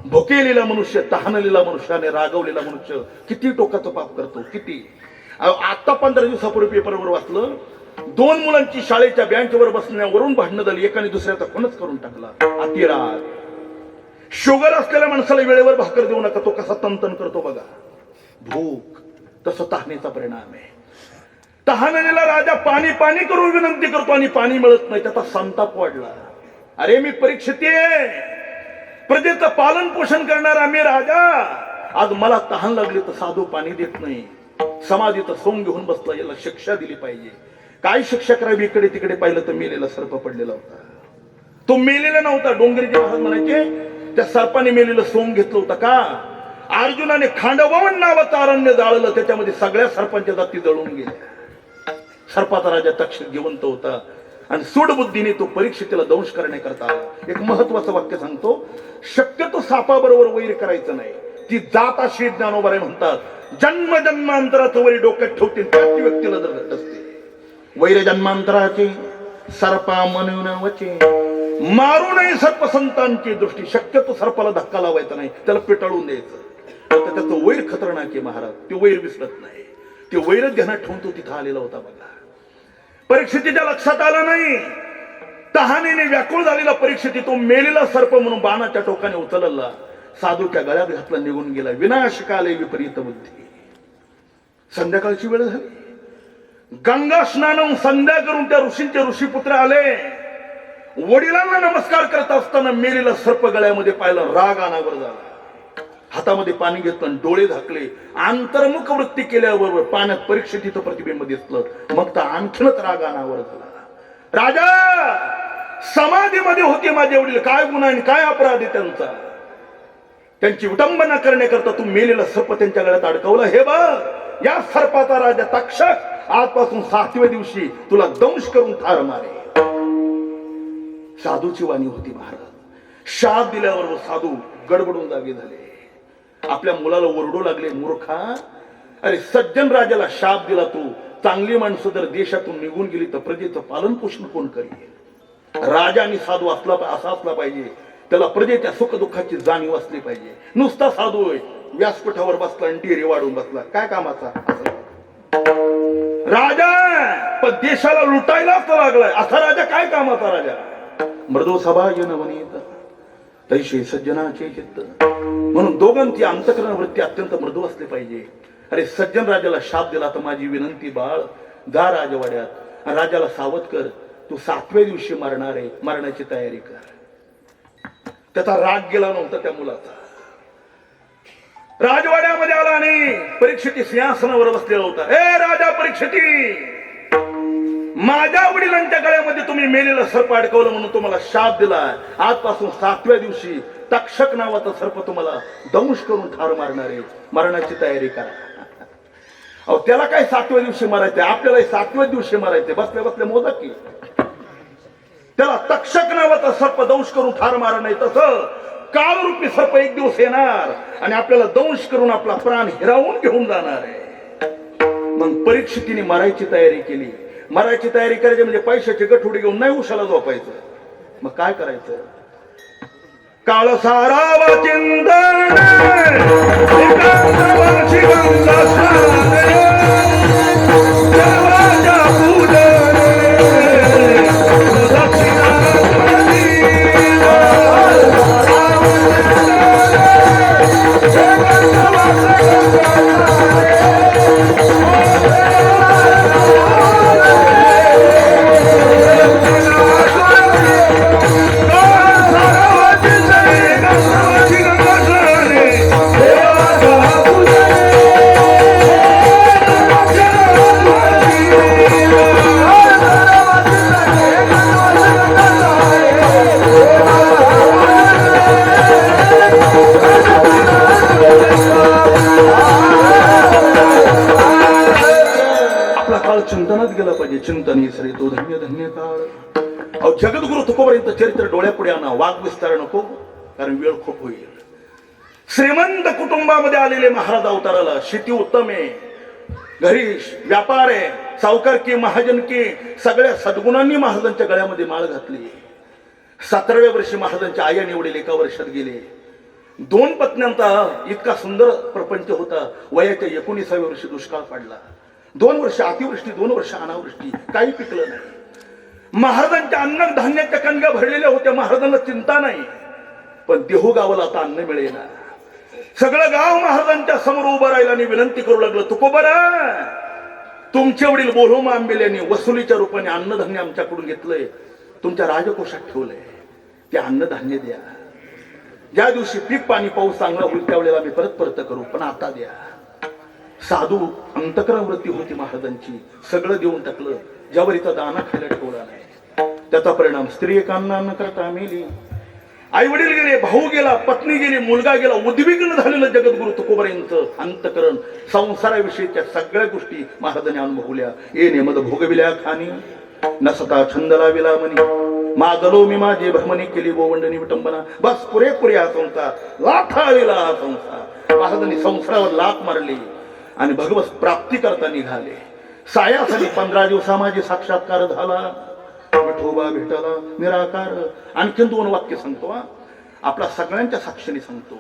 भुकेलेला मनुष्य, तहानलेला मनुष्य आणि रागवलेला मनुष्य किती टोकाचं पाप करतो, किती. आता 15 दिवसापूर्वी पेपरवर वाचलं, 2 मुलांची शाळेच्या बेंचवर बसण्यावरून भांडणं झाली, एकाने दुसऱ्याचा खूनच करून टाकला. अतिराग. शुगर असलेल्या माणसाला वेळेवर भाकर देऊ नका, तो कसा तनतन करतो बघा. भूक, तसं तहानेचा परिणाम आहे. तहानलेला राजा पाणी पाणी करून विनंती करतो आणि पाणी मिळत नाही, त्याचा संताप वाढला. अरे मी परीक्षित आहे, प्रजेचं पालन पोषण करणारा मी राजा, आज मला तहान लागली तर साधू पाणी देत नाही, समाधीचं सोंग घेऊन बसला, याला शिक्षा दिली पाहिजे. काय शिक्षा करावी, इकडे तिकडे पाहिलं तर मेलेला सर्प पडलेला होता. तो मेलेला नव्हता. डोंगरीचे महाराज म्हणायचे, त्या सर्पाने मेलेलं सोंग घेतलं होतं का. अर्जुनाने खांडववन नावाचं अरण्य जाळलं, त्याच्यामध्ये सगळ्या सर्पांच्या जाती जळून गेल्या. सर्पाचा राजा तक्षक जिवंत होता आणि सूडबुद्धीने तो परीक्षितीला दंश करण्याकरता आला. एक महत्वाचं वाक्य सांगतो, शक्यतो सापाबरोबर वैर करायचं नाही. ती जात अशी ज्ञानोबा म्हणतात, जन्म जन्मांतराचं वैर डोक्यात ठेवतील त्याच व्यक्तीला जर असते. वैर जन्मांतराचे सर्पा मनवचे मारू नये सर्प संतांची दृष्टी. शक्यतो सर्पाला धक्का लावायचा नाही, त्याला पिटाळून द्यायचं. त्याचं वैर खतरनाक आहे महाराज, ते वैर विसरत नाही. ते वैरच ध्यानात ठेवून तो तिथं आलेला होता बघा. परीक्षितीच्या लक्षात आलं नाही, तहानेने व्याकुळ झालेला परीक्षिती तो मेलेला सर्प म्हणून बाणाच्या टोकाने उचलला, साधूच्या गळ्यात घातला, निघून गेला. विनाशकाले विपरीत बुद्धी. संध्याकाळची वेळ झाली, गंगा स्नान संध्या करून त्या ऋषींचे ऋषीपुत्र आले. वडिलांना नमस्कार करत असताना मेलेला सर्प गळ्यामध्ये पाहिला, राग अनावर झाला. हातामध्ये पाणी घेतलं, डोळे झाकले, अंतर्मुख वृत्ती केल्याबरोबर पाण्यात परीक्षितीचं प्रतिबिंब दिसलं. मग तर आणखीनच राग अनावर झाला. राजा समाधीमध्ये होते माझे वडील, काय गुन्हा आणि काय अपराध आहे त्यांचा? त्यांची विटंबना करण्याकरता तू मेलेला सर्प त्यांच्या गळ्यात अडकवलं. हे बघ, या सर्पाचा राजा तक्षक आजपासून 7व्या दिवशी तुला दंश करून ठार मारे. साधूची वाणी होती महाराज. शाप दिल्यावर साधू गडबडून जागे झाले. आपल्या मुलाला ओरडू लागले, मूर्खा, अरे सज्जन राजाला शाप दिला तू. चांगली माणसं जर देशातून निघून गेली तर प्रजेचं पालन पोषण कोण करेल? राजा आणि साधू असा असला पाहिजे, त्याला प्रजेच्या सुख दुःखाची जाणीव असली पाहिजे. नुसता साधू होय, व्यासपीठावर बसला आणि डेरे वाढून बसला, काय कामाचा? राजा पण देशाला लुटायला लागलाय, असा राजा काय कामाचा? राजा मृदो सभा वनित तैशे सज्जनाचे चित्त. म्हणून दोघांची अंतःकरण वृत्ती अत्यंत मृदू असली पाहिजे. अरे सज्जन राजाला शाप दिला तर माझी विनंती, बाळ जा राजवाड्यात, राजाला सावध कर, तू 7व्या दिवशी मरणार आहे, मरण्याची तयारी कर. त्याचा राग गेला नव्हता त्या मुलाचा. राजवाड्यामध्ये आला आणि परीक्षिती सिंहासनावर बसलेला होता. ए राजा परीक्षिती, माझ्या वडिलांच्या गळ्यामध्ये तुम्ही मेलेलं सर्प अडकवलं म्हणून तुम्हाला शाप दिला. आजपासून 7व्या दिवशी तक्षक नावाचा सर्प तुम्हाला दंश करून ठार मारणार आहे, मरणाची तयारी करा. अहो त्याला काय 7व्या दिवशी मारायचे, आपल्याला 7व्या दिवशी मारायचे. बसल्या बसल्या मोदक की त्याला तक्षक नावाचा सर्प दंश करून ठार मारणार नाही, तसं काळरूपी सर्प एक दिवस येणार आणि आपल्याला दंश करून आपला प्राण हिरावून घेऊन जाणार आहे. मग परीक्षितीने मारायची तयारी केली. मारायची तयारी करायची म्हणजे पैशाची गठुडी घेऊन नाही उशाला झोपायचं. मग काय करायचं? काळ सारावा चिंतन चिंतनात गेला पाहिजे. चिंतन ही सरी तो धन्य धन्य काळ. अहो जगद्गुरु तुकोपर्यंत चरित्र डोळ्यापुढे आणा, वाघ विस्तार नको, कारण वेळ खूप होईल. श्रीमंत कुटुंबामध्ये आलेले महाराज अवताराला, शेती उत्तम आहे, घरी व्यापार आहे, सावकारकी महाजनकी, सगळ्या सद्गुणांनी महाराजांच्या गळ्यामध्ये माळ घातली. 17व्या वर्षी महाराजांच्या आया निवडील 1 वर्षात गेले. 2 पत्न्यांचा इतका सुंदर प्रपंच होता. वयाच्या 19व्या वर्षी दुष्काळ पडला. 2 वर्ष अतिवृष्टी, 2 वर्ष अनावृष्टी, काही पिकलं नाही. महाराजांच्या अन्न धान्याच्या कणग्या भरलेल्या होत्या. महाराजांना चिंता नाही, पण देहूगावाला आता अन्न मिळेना. सगळं गाव महाराजांच्या समोर उभं राहिलं आणि विनंती करू लागलं, तुकोबरा, तुमचे वडील बोलहोमा आंबेल्याने वसुलीच्या रूपाने अन्नधान्य आमच्याकडून घेतलंय, तुमच्या राजकोशात ठेवलंय, ते अन्नधान्य द्या. ज्या दिवशी पीक पाणी पाऊस चांगला होईल त्यावेळेला आम्ही परत परत करू, पण आता द्या. साधू अंतःकरण वृत्ती होती महाराजांची. सगळं देऊन टाकलं. ज्यावरीचा दाना खायला ठेवला नाही. त्याचा परिणाम स्त्री एकांना न करता मेली. आई वडील गेले, भाऊ गेला, पत्नी गेली, मुलगा गेला. उद्विग्न झालेलं जगद्गुरु तुकोबरायांचं अंतःकरण, संसाराविषयीच्या सगळ्या गोष्टी महाराजांनी अनुभवल्या. ये नेमद भोगविल्या खानी, नसता छंद लाविला मनी, मागलो मी माझे भ्रमणी केली गोवंडनी विटंबना. बस पुरेपुरे हा संसार, लाथाळलेला हा संसार. महाराजांनी संसारावर लाथ मारली आणि भगवत प्राप्ती करता निघाले. सायासाठी 15 दिवसा माझे साक्षात्कार झाला. विठोबा भेटला निराकार. आणखीन 2 वाक्य सांगतो, आपला सगळ्यांच्या साक्षीने सांगतो.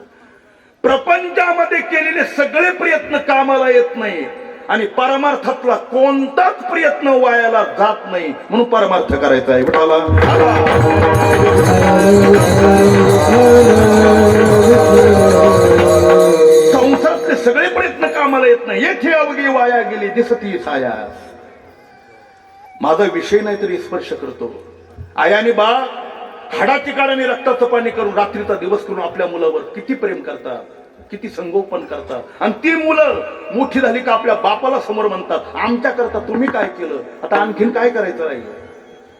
प्रपंचामध्ये केलेले सगळे प्रयत्न कामाला येत नाही आणि परमार्थातला कोणताच प्रयत्न वायाला जात नाही, म्हणून परमार्थ करायचा आहे. विठोबा संसारातले सगळे प्रयत्न कामाला येत नाही. येथे अवघी वाया गेली दिसती सायास. माझा विषय नाही तरी स्पर्श करतो. आयाने बा हाडाची काढाने रक्ताचं पाणी करून रात्रीचा दिवस करून आपल्या मुलावर किती प्रेम करतात, किती संगोपन करतात. आणि ती मुलं मोठी झाली का आपल्या बापाला समोर म्हणतात, आमच्या करता तुम्ही काय केलं, आता आणखीन काय करायचं राहिलं.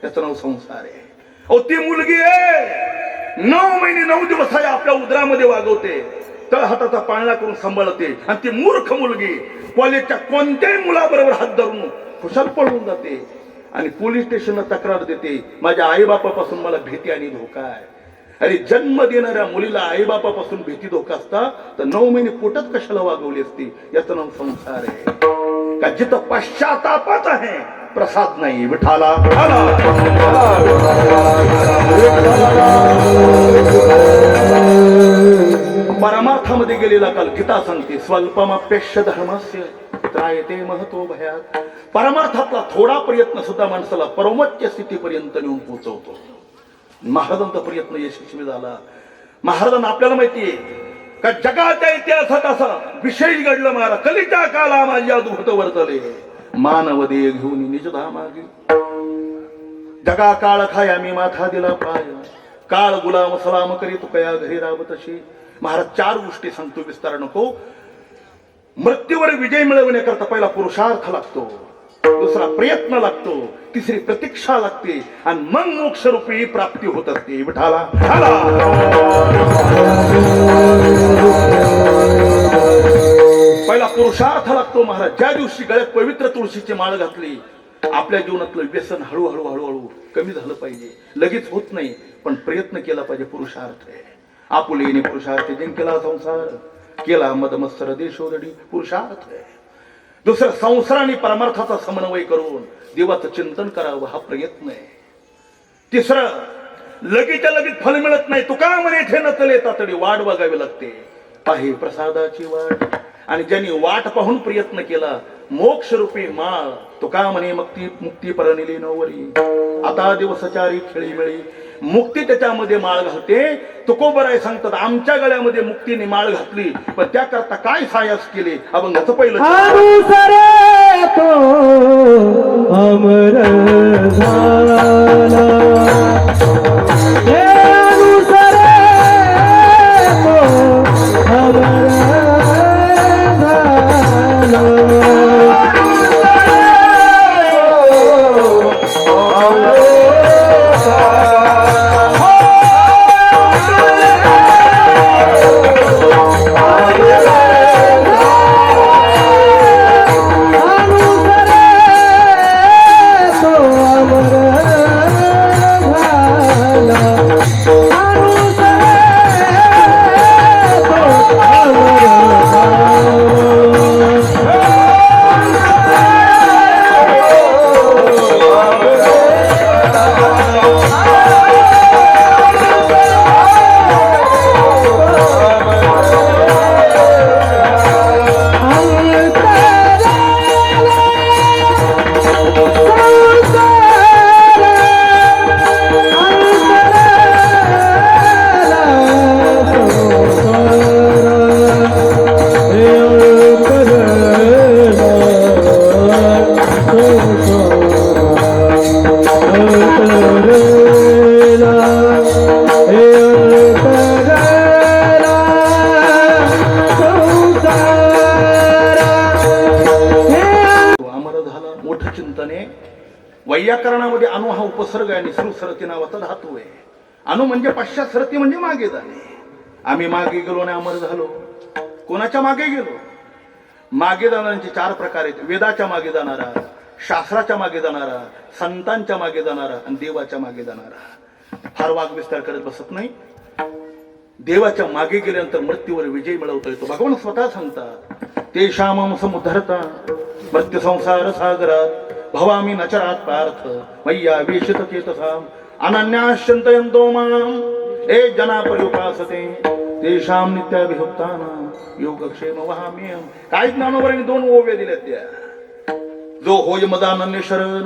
त्याचं नाव संसार आहे. अहो ती मुलगी आहे 9 महिने 9 दिवस आहे आपल्या उदरामध्ये वागवते, तळ हाताचा पाळणा करून सांभाळते, आणि ती मूर्ख मुलगी कॉलेजच्या कोणत्याही मुलाबरोबर हात धरून खुशाल पळून जाते आणि पोलीस स्टेशनला तक्रार देते, माझ्या आईबापापासून मला भीती आणि धोका आहे. अरे जन्म देणाऱ्या मुलीला आईबापापासून भीती धोका असता तर 9 महिने पोटात कशाला वागवली असती. याचं नाव संसार आहे. का जिथं पश्चातापात आहे प्रसाद नाही. विठाला परमार्थामध्ये गेलेला काल गीता सांगते, स्वल्पमाप्यश्य धर्मस्य त्रायते महतो भयात. परमार्थातला थोडा प्रयत्न सुद्धा माणसाला परमोच्च स्थितीपर्यंत नेऊन पोहोचवतो. महाराजांचा प्रयत्न यशस्वी झाला. महाराजांना आपल्याला माहितीये का जगाच्या इतिहासात असा विशेष घडलं. महाराज कलिता काला माझ्या अद्भुत वर्तले मानव देह घेऊन निजधामागी. जगा काळ खाया मी माथा दिला पाय, काळ गुलाम सलाम करी तू कया घरी राबत अशी. महाराज 4 गोष्टी सांगतो, विस्तार नको. मृत्यूवर विजय मिळवण्याकरता पहिला पुरुषार्थ लागतो, दुसरा प्रयत्न लागतो, तिसरी प्रतीक्षा लागते, आणि मग मोक्षरूपी प्राप्ती होत असते. विठाला पहिला पुरुषार्थ लागतो. महाराज ज्या दिवशी गळ्यात पवित्र तुळशीची माळ घातली, आपल्या जीवनातलं व्यसन हळूहळू हळूहळू कमी झालं पाहिजे. लगेच होत नाही, पण प्रयत्न केला पाहिजे. पुरुषार्थ आहे. आपुलेने पुरुषार्थ जिंकला संसार, केला मदमत्सर देशोदडी. पुरुषार्थ आहे. दुसरं संसार आणि परमार्थाचा समन्वय करून देवाचं चिंतन करावं, हा प्रयत्न आहे. तिसरं लगेच्या लगेच फल मिळत नाही. तुका म्हणे इथे नचले तातडी, वाट बघावी लागते. पाहे प्रसादाची वाट. आणि ज्यांनी वाट पाहून प्रयत्न केला, मोक्षरूपी माळ तुका म्हणे मुक्ती परनिली नवरी. आता दिवसचारी खेळी मिळी, मुक्ती त्याच्यामध्ये माळ घालते. तुकोबराय सांगतात, आमच्या गळ्यामध्ये मुक्तीने माळ घातली, पण त्याकरता काय सायास केले. अभंगाचं पहिलं अनुसरे तो अमर झाला, हे अनुसरे तो अमर वैयाकरणामध्ये अनु हा उपसर्ग आहे आणि सुसरती नावाचा धातू आहे. अनु म्हणजे पश्चात, सरती म्हणजे मागे जाणे. आम्ही मागे गेलो आणि अमर झालो. कोणाच्या मागे गेलो? मागे जाणाऱ्यांचे 4 प्रकार आहेत. वेदाच्या मागे जाणारा, शास्त्राच्या मागे जाणारा, संतांच्या मागे जाणारा आणि देवाच्या मागे जाणारा. फार वाग विस्तार करत बसत नाही. देवाच्या मागे गेल्यानंतर मृत्यूवर विजय मिळवता येतो. भगवान स्वतः सांगतात, तेषामं समुद्धरता मृत्यू संसार सागरात भवामी नचरात पार्थ मय्या वेशित चेतसाम अनन्याश्चिंतयन्तो मां ए जना पर्युपासते तेषां नित्याभियुक्तानां योगक्षेम वहाम्यहं. काय ज्ञानोबरांनी 2 ओव्या दिल्या त्या. जो होय मदानन्य शरण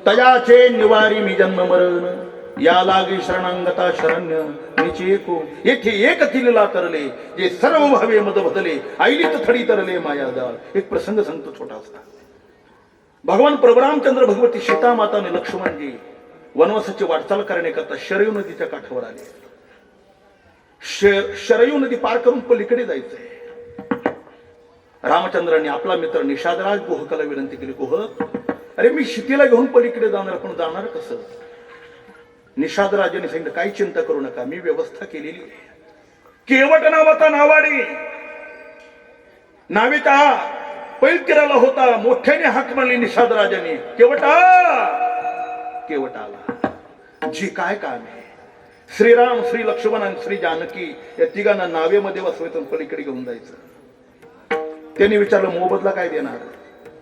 तयाचे निवारी मी जन्म मरण, या लागे शरणांगता शरण्य निचेको. येथे एक तिलीला तरले जे सर्व भावे मद बदले, आईलीत थडी तरले माया जाळ. एक प्रसंग सांगतो छोटासा. भगवान परशुरामचंद्र भगवती सीता माता आणि लक्ष्मणजी वनवासाची वाटचाल करण्याकरता शरयू नदीच्या काठावर आले. शरयू नदी पार करून पलीकडे जायचंय. रामचंद्रांनी आपला मित्र निषादराज गुहकाला विनंती केली, गुहक अरे मी शितीला घेऊन पलीकडे जाणार, पण जाणार कसं? निषाद राजाने सांगितलं काही चिंता करू नका, मी व्यवस्था केलेली आहे. केवट नावाचा नावाडी नावेचा पैलतीराला होता, मोठ्याने हाक मारली निषाद राजाने, केवटा. केवट आला. जी काय काम आहे, श्रीराम, श्री लक्ष्मण आणि श्री जानकी या तिघांना नावेमध्ये बसवायचं, पलीकडे घेऊन जायचं. त्यांनी विचारलं मोबदला काय देणार?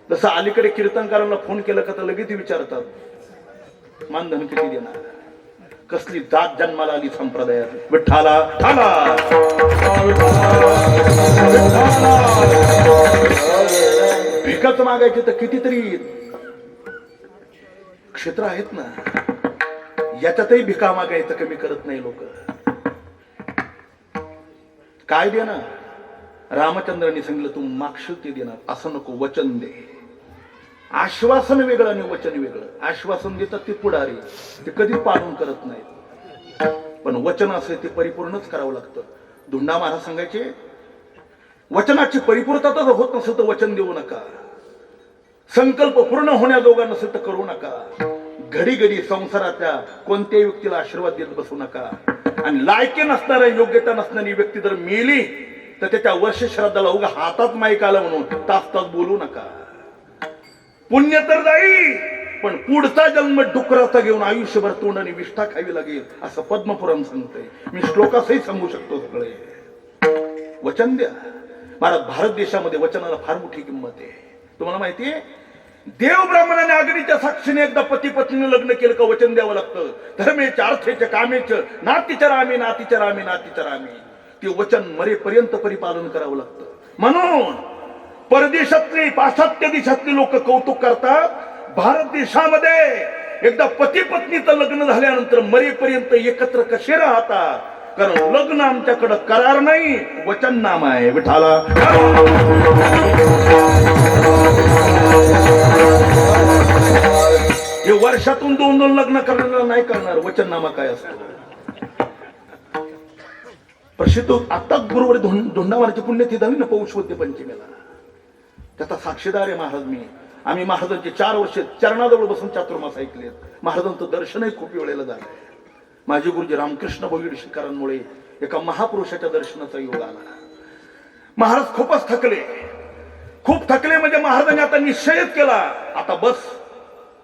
जसं अलीकडे कीर्तनकारांना फोन केला का तर लगेच विचारतात मानधन किती देणार. कसली जात जन्माला आली संप्रदायात. विठ्ठला ठाला भिकच मागायची तर कितीतरी क्षेत्र आहेत ना, याच्यातही भिका मागायचं कमी करत नाही लोक. काय देणार? रामचंद्रांनी सांगितलं तू मागशील ते देणार, असं नको, वचन दे. आश्वासन वेगळं आणि वचन वेगळं. आश्वासन देतात ते पुढारी, ते कधी पालन करत नाहीत, पण वचन असेल ते परिपूर्णच करावं लागतं. धुंडा महाराज सांगायचे वचनाची परिपूर्णता जर होत नसेल तर वचन देऊ नका, संकल्प पूर्ण होण्याजोगा नसेल तर करू नका, घडी घडी संसाराच्या कोणत्याही व्यक्तीला आशीर्वाद देत बसू नका. आणि लायकी नसणाऱ्या, योग्यता नसणारी व्यक्ती जर मेली तर त्याच्या वर्ष श्राद्धाला उगा हातात माईक आला म्हणून तास तास बोलू नका. पुण्य तर जाईल, पण पुढचा जन्म डुकराचा घेऊन आयुष्यभर तोंडाने विष्ठा खावी लागेल, असं पद्मपुराण सांगतंय. मी श्लोकासही सांगू शकतो सगळे. वचन द्या. महाराज, भारत देशामध्ये वचनाला फार मोठी किंमत आहे. तुम्हाला माहितीये, देव ब्राह्मणाने अग्नीच्या साक्षीने एकदा पती पत्नीने लग्न केलं का वचन द्यावं लागतं. धर्मेच, अर्थेच, कामेच, नातीच्या रामी, नातीच्या रामी, नातीच्या रामी. ते वचन मरेपर्यंत परिपालन करावं लागतं. म्हणून परदेशातली, पाश्चात्य देशातली लोक कौतुक करतात, भारत देशामध्ये एकदा पती पत्नीचं लग्न झाल्यानंतर मरेपर्यंत एकत्र कसे राहतात. कारण लग्न आमच्याकडे करार नाही, वचननामा आहे. विठाला हे वर्षातून 2-2 लग्न करणारा नाही करणार. वचननामा काय असतो? प्रसिद्ध आता गुरुवारी धोंडामाराची पुण्यतिथी झाली ना, पौष वद्य पंचमीला. त्याचा साक्षीदार आहे महाराज मी. आम्ही महाराजांचे 4 वर्ष चरणाजवळ बसून चातुर्मास ऐकले. महाराजांचं दर्शनही खूप वेळेला झालंय. माझे गुरुजी रामकृष्ण भोईडशीकरांमुळे एका महापुरुषाच्या दर्शनाचा योग आला. महाराज खूपच थकले, खूप थकले. म्हणजे महाराजांनी आता निश्चयच केला, आता बस,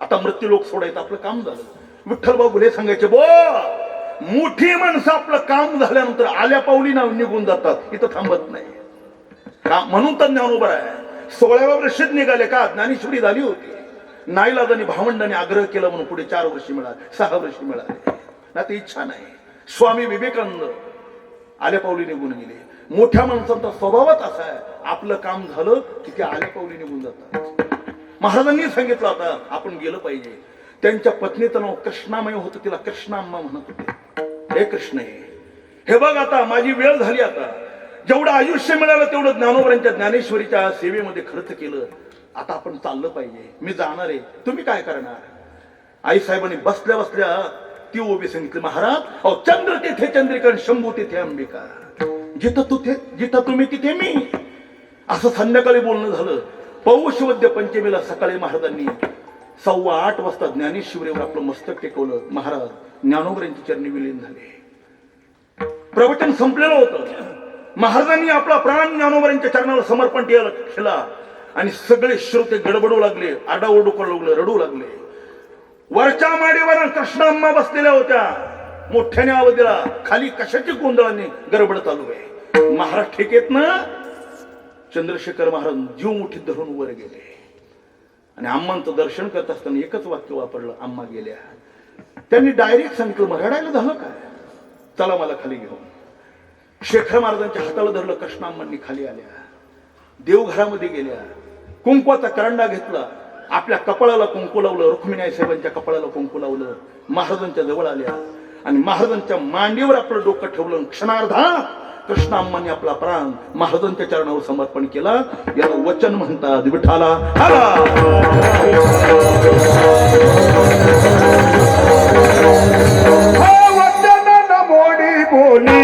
आता मृत्यू लोक सोडायचं आपलं काम झालं. विठ्ठलभाऊ फुले सांगायचे, बो मोठी माणसं आपलं काम झाल्यानंतर आल्या पावली नाव निघून जातात, इथं थांबत नाही. म्हणून तर ज्ञानोबा आहे. 16व्या वर्षात निघाले का ज्ञानेश्वरी झाली होती. नाईलाजाने भावंडाने आग्रह केला म्हणून पुढे 4 वर्ष मिळाले, 6 वर्ष मिळाले ना. ती इच्छा नाही. स्वामी विवेकानंद आल्या पावली निघून गेले. मोठ्या माणसांचा स्वभावच असा आहे, आपलं काम झालं की ते आल्या पावली निघून जातात. महाराजांनी सांगितलं आता आपण गेलं पाहिजे. त्यांच्या पत्नीचं नाव कृष्णामय होतं, तिला कृष्णाम्मा म्हणत होते. हे कृष्ण हे बघ, आता माझी वेळ झाली, आता जेवढं आयुष्य मिळालं तेवढं ज्ञानोबरांच्या ज्ञानेश्वरीच्या सेवेमध्ये खर्च केलं. आता आपण चाललं पाहिजे, मी जाणार आहे, तुम्ही काय करणार? आई साहेबांनी बसल्या बसल्या ती उभी सांगितली, महाराज अहो चंद्र तिथे चंद्रिका, शंभू तिथे अंबिका, जिथं तुम्ही तिथे मी. असं संध्याकाळी बोलणं झालं. पौष वद्य पंचमीला सकाळी महाराजांनी 8:15 वाजता ज्ञानेश्वरीवर आपलं मस्तक टेकवलं. महाराज ज्ञानोबरांची चरणी विलीन झाले. प्रवचन संपलेलं होतं. महाराजांनी आपला प्राण ज्ञानोबरांच्या चरणाला समर्पण केला आणि सगळे श्रोते गडबडू लागले, आरडाओरडू करू लागले, रडू लागले. वरच्या माडीवर कृष्णाम्मा बसलेल्या होत्या. मोठ्याने आवाज दिला, खाली कशाची गोंधळाने गडबड चालू आहे. महाराज ठेकेत ना चंद्रशेखर महाराज जीव मुठीत धरून वर गेले आणि अम्मांचं दर्शन करत असताना एकच वाक्य वापरलं, अम्मा गेल्या. त्यांनी डायरेक्ट सांगितलं, मग रडायला झालं काय? चला मला खाली घेऊन. शेखर महाराजांच्या हाताला धरलं. कृष्णाम्मांनी खाली आल्या, देवघरामध्ये गेल्या, कुंकवाचा करंडा घेतला, आपल्या कपाळाला कुंकू लावलं, रुक्मिणी साहेबांच्या कपाळाला कुंकू लावलं. महाराजांच्या जवळ आल्या आणि महाराजांच्या मांडीवर आपलं डोकं ठेवलं. क्षणार्धात कृष्णाम्मांनी आपला प्राण महाराजांच्या चरणावर समर्पण केला. याला वचन म्हणतात. विठाला वचन मोडी बोली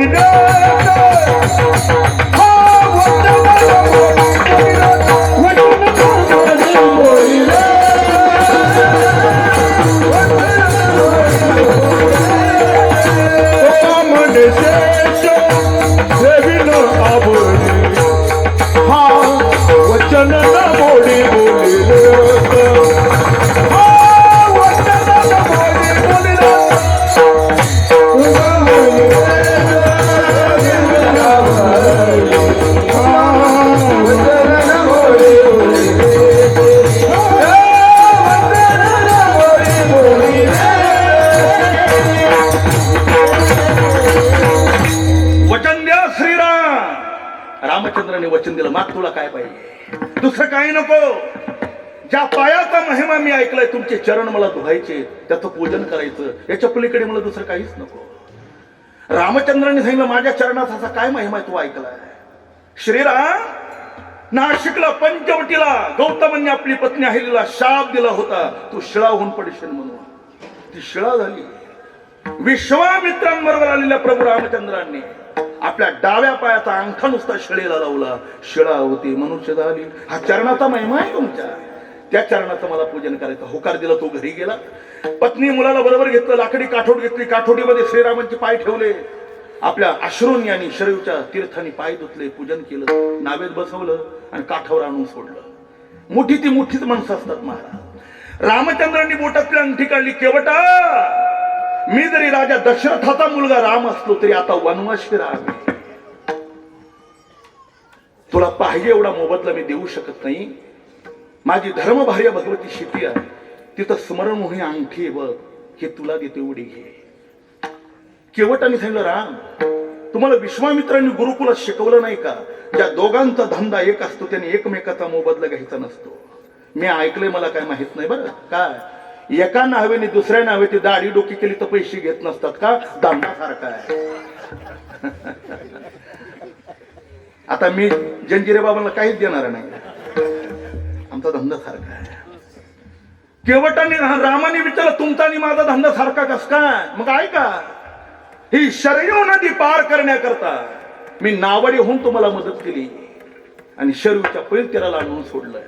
वचन द्या श्रीराम. रामचंद्राने वचन दिलं, माग तुला काय पाहिजे? दुसरं काही नको. ज्या पायाचा महिमा मी ऐकलाय, तुमचे चरण मला धुवायचे, त्याचं पूजन करायचं, याच्या पलीकडे मला दुसरं काहीच नको. रामचंद्राने सांगितलं, माझ्या चरणात असा काय महिमा तू ऐकलाय? श्रीराम, नाशिकला पंचवटीला गौतमांनी आपली पत्नी अहिल्याला शाप दिला होता, तू शिळा होऊन पडशील म्हणून. ती शिळा झाली. विश्वामित्रांबरोबर आलेल्या प्रभू रामचंद्रांनी आपल्या डाव्या पायाचा अंगठा नुसता शिळेला लावला, शिळा होती, मनुष्य झाली. हा चरणाचा महिमा आहे तुमच्या. त्या चरणाचं मला पूजन करायचं. होकार दिला, तो घरी गेला. पत्नी मुलाला बरोबर घेतलं, लाकडी काठोट घेतली, काठोटीमध्ये श्रीरामांचे पाय ठेवले, आपल्या अश्रूंनी आणि शरीरच्या तीर्थांनी पाय धुतले, पूजन केलं, नावेत बसवलं आणि काठावर आणून सोडलं. मोठी ती मोठीच माणसं असतात महाराज. रामचंद्रांनी बोटातली अंगठी काढली. केवटा, मी जरी राजा दशरथाचा मुलगा राम असलो तरी आता वनवासी राम आहे. तुला पाहिजे एवढा मोबदला मी देऊ शकत नाही. माझी धर्मभार्या भगवती शिती आहे, तिथं स्मरण मोही अंगठी आहे बघ, हे तुला देते, उडी घे. केवटाने सांगितलं, राम, तुम्हाला विश्वामित्रांनी गुरुकुलात शिकवलं नाही का? ज्या दोघांचा धंदा एक असतो त्याने एकमेकाचा मोबदला घ्यायचा नसतो. मी ऐकलंय, मला काय माहित नाही बरं. काय एका नावेने दुसऱ्या नावे ती दाढी डोकी केली तर पैसे घेत नसतात का? धंदासारखा आहे. आता मी जंजिरे बाबांना काहीच देणार नाही, आमचा धंदा सारखा आहे. केवटाने रामाने विचारलं, तुमचा आणि माझा धंदा सारखा कस काय? मग ऐका, ही शरयू नदी पार करण्याकरता मी नावडी होऊन तुम्हाला मदत केली आणि शरयूच्या पैलतीराला आणून सोडलंय.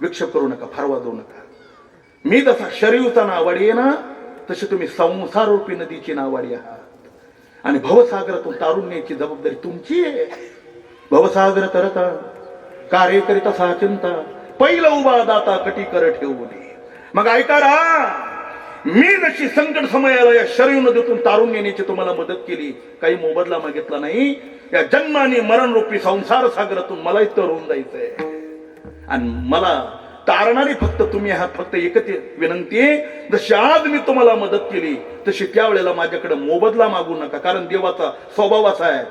विक्षेप करू नका, फार वाजवू नका. मी जसा शरयूचा नावाडी आहे ना, तशी तुम्ही संसाररूपी नदीची नावाडी आहात आणि भवसागरातून तारून न्यायची जबाबदारी तुमची आहे. भवसागर तरता कार्य करिता साचिंता, पहिला उभा दाता कटी कर ठेवू नये. मग ऐका रा, मी जशी संकट समयाला या शरयू नदीतून तारून नेण्याची तुम्हाला मदत केली, काही मोबदला मागितला नाही. या जन्माने मरणरूपी संसार सागरातून मलाही तरून जायचंय आणि मला तारणारी फक्त तुम्ही आहात. फक्त एकच विनंती आहे, जशी आज मी तुम्हाला मदत केली तशी त्यावेळेला माझ्याकडे मोबदला मागू नका, कारण देवाचा स्वभाव असा आहे,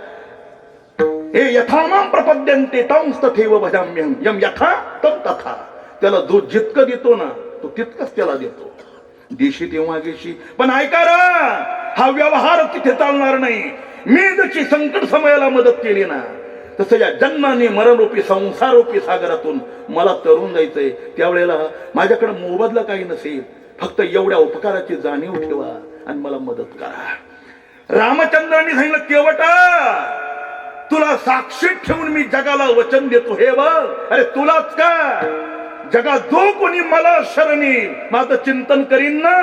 हे यथामाम प्रपद्यन्ते तं तथैव भजाम्यहं, यम यथा तम तथा. त्याला जो जितकं देतो ना, तो तितकंच त्याला देतो. देशी तेव्हा गेशी. पण ऐका रा, हा व्यवहार तिथे चालणार नाही. मी जशी संकट समयाला मदत केली ना, तसं या जन्माने मरणरूपी संसाररूपी सागरातून मला तरून जायचंय. त्यावेळेला माझ्याकडे मोबदला काही नसेल, फक्त एवढ्या उपकाराची जाणीव ठेवा आणि मला मदत करा. रामचंद्रांनी सांगितलं, केवटा, तुला साक्षीत ठेवून मी जगाला वचन देतो. हे बघ, अरे तुलाच का, जगात जो कोणी मला शरणी माझं चिंतन करीन ना,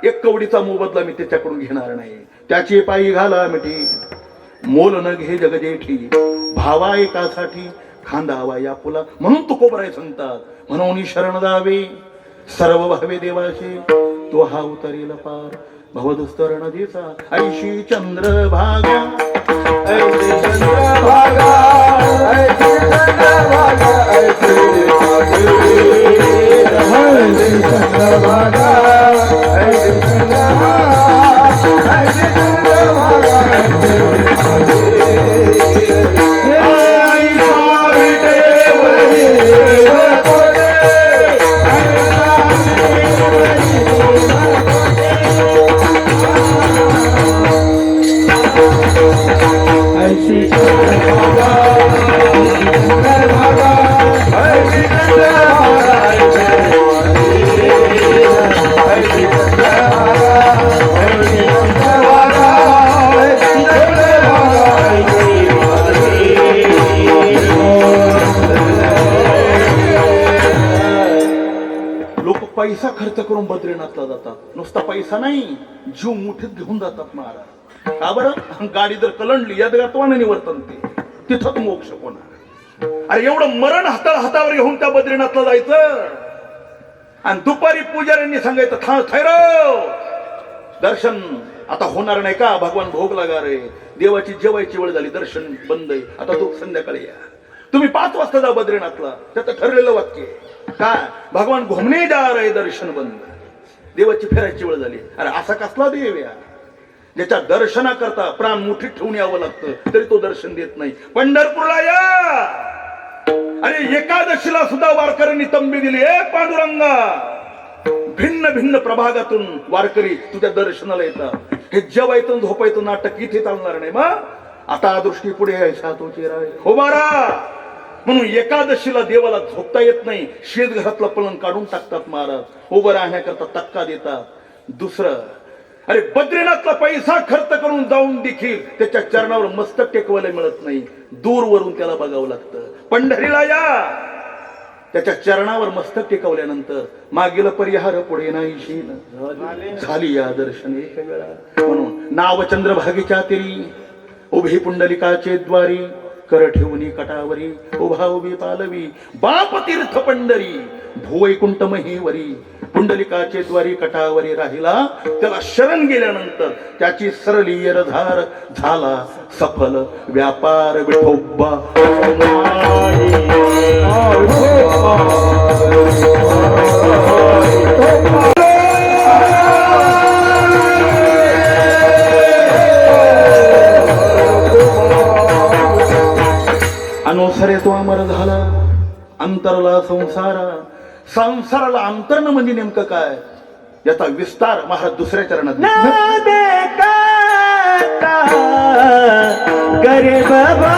एक कवडीचा मोबदला मी त्याच्याकडून घेणार नाही. त्याची पायी घाला मिठी, मोल न घे जग जेठी, भावा एकासाठी खांदावा या पुला. म्हणून तुकोबराय सांगतात, म्हणून शरण जावे सर्व भावे देवाशी, तो हा उतरेल पार भवदुस्तरण दिसा. ऐशी चंद्रभागा, ऐशी चंद्रभागा, ऐशी चंद्रभागा, ऐशी चंद्रभागा, ऐशी चंद्रभागा, ऐशी पैसा खर्च करून बद्रीनाथला जातात. नुसता पैसा नाही, जीव मुठीत घेऊन जातात महाराज. का बरं? गाडी जर कलंडली यदगात्वाने निवर्तन तिथंच मोक्ष कोणा. अरे एवढं मरण हातावर घेऊन त्या बद्रीनाथला जायचं आणि दुपारी पुजाऱ्यांनी सांगायचं, थांबव, दर्शन आता होणार नाही का? भगवान भोग लागा रे, देवाची जेवायची वेळ झाली, दर्शन बंद आहे, आता तो संध्याकाळी या. तुम्ही 5 वाजता जा बद्रीनाथला, त्याचं ठरलेलं वाक्य आहे. काय? भगवान घुमणे जा रे, दर्शन बंद, देवाची फेरायची वेळ झाली. अरे असा कसला देव या, ज्याच्या दर्शनाकरता प्राण मुठीत ठेवून यावं लागतं तरी तो दर्शन देत नाही. पंढरपूरला या. अरे एकादशीला सुद्धा वारकऱ्यांनी तंबी दिली. पांडुरंगा, भिन्न भिन्न प्रभागातून वारकरी तुझ्या दर्शनाला येतात. हे जेवायचं झोपायचं नाटक इथे चालणार नाही. मग आता दृष्टी पुढे हो बारा. म्हणून एकादशीला देवाला झोपता येत नाही, शेतघरातलं पळण काढून टाकतात महाराज, उभं राहण्याकरता तक्का देतात. दुसरं, अरे बद्रीनाथला पैसा खर्च करून जाऊन देखील त्याच्या चरणावर मस्तक टेकवायला मिळत नाही, दूरवरून त्याला बघावं लागतं. पंढरीला या, त्याच्या चरणावर मस्तक टेकवल्यानंतर मागील परिहार पुढे नाही झाली या दर्शन एक वेळा. म्हणून नाव चंद्रभागेच्या तिरी उभी पुंडलिकाचे द्वारी, कर ठेवणी कटावरी उभा उभी पालवी, बाप तीर्थ पंढरी भुवैकुंठ महीवरी. पुंडलिकाचे द्वारी कटावरी राहिला, त्याला शरण गेल्यानंतर त्याची सरली येरधार झाला सफल व्यापार. विठोबा अनुसरे तो अमर झाला, अंतरला संसारा. संसाराला अंतरण म्हणजे नेमकं काय, याचा विस्तार महाराज दुसऱ्या चरणात. करे बाबा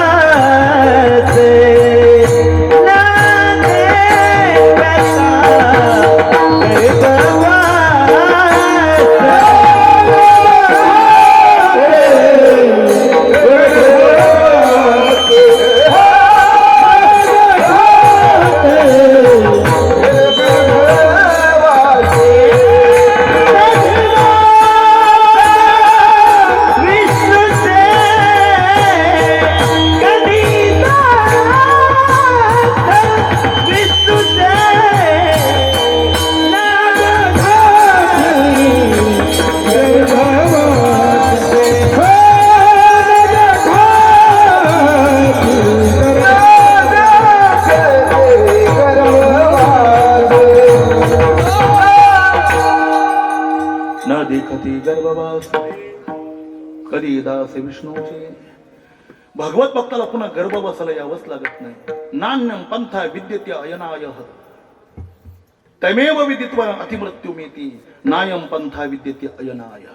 कधी दास विष्णूचे. भगवत भक्ताला पुन्हा गर्भ बसायला यावंच लागत नाही. नान्यम पंथा विद्यते अयनाय तमेव विदित्वा अतिमृत्युमेती नायम पंथा विद्यते अयनाय.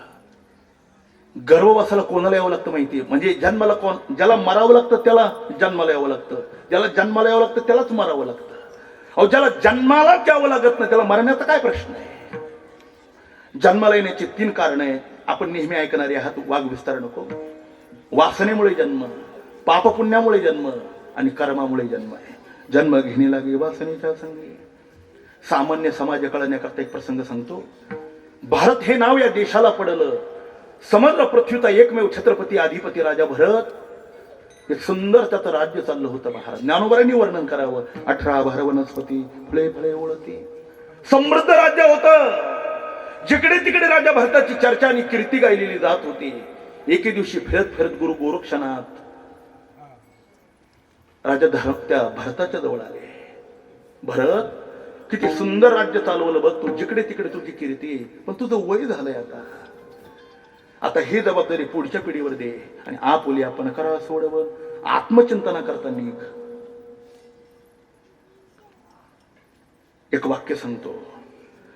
गर्भ बसायला कोणाला यावं लागतं माहितीये? म्हणजे जन्माला कोण, ज्याला मरावं लागतं त्याला जन्माला यावं लागतं, ज्याला जन्माला यावं लागतं त्यालाच मरावं लागतं. अहो ज्याला जन्माला यावं लागत नाही त्याला मरण्याचा काय प्रश्न आहे? जन्माला येण्याची 3 कारण आहेत. आपण नेहमी ऐकणारे आहात, वाघ विस्तार नको. वासनेमुळे जन्म, पापपुण्यामुळे जन्म आणि कर्मामुळे जन्म आहे. जन्म घेणे लागे वासनेच्या संगी. सामान्य समाज कळण्याकरता एक प्रसंग सांगतो. भारत हे नाव या देशाला पडलं. समग्र पृथ्वीचा एकमेव छत्रपती अधिपती राजा भरत. एक सुंदर त्याचं राज्य चाललं होतं महाराज. ज्ञानोबरांनी वर्णन करावं. 18 भार वनस्पती फुले फुले ओळती. समृद्ध राज्य होतं. जिकडे तिकडे राजा भरताची चर्चा आणि कीर्ती गायलेली जात होती. एके दिवशी फिरत फिरत गुरु गोरक्षनाथ राजा त्या भरताच्या जवळ आले. भरत, किती सुंदर राज्य चालवलं बघ तू, जिकडे तिकडे तुझी कीर्ती, पण तुझं वय झालंय आता ही जबाबदारी पुढच्या पिढीवर दे आणि आपुली आपण करा सोडव. आत्मचिंतना करता निघ. एक वाक्य सांगतो.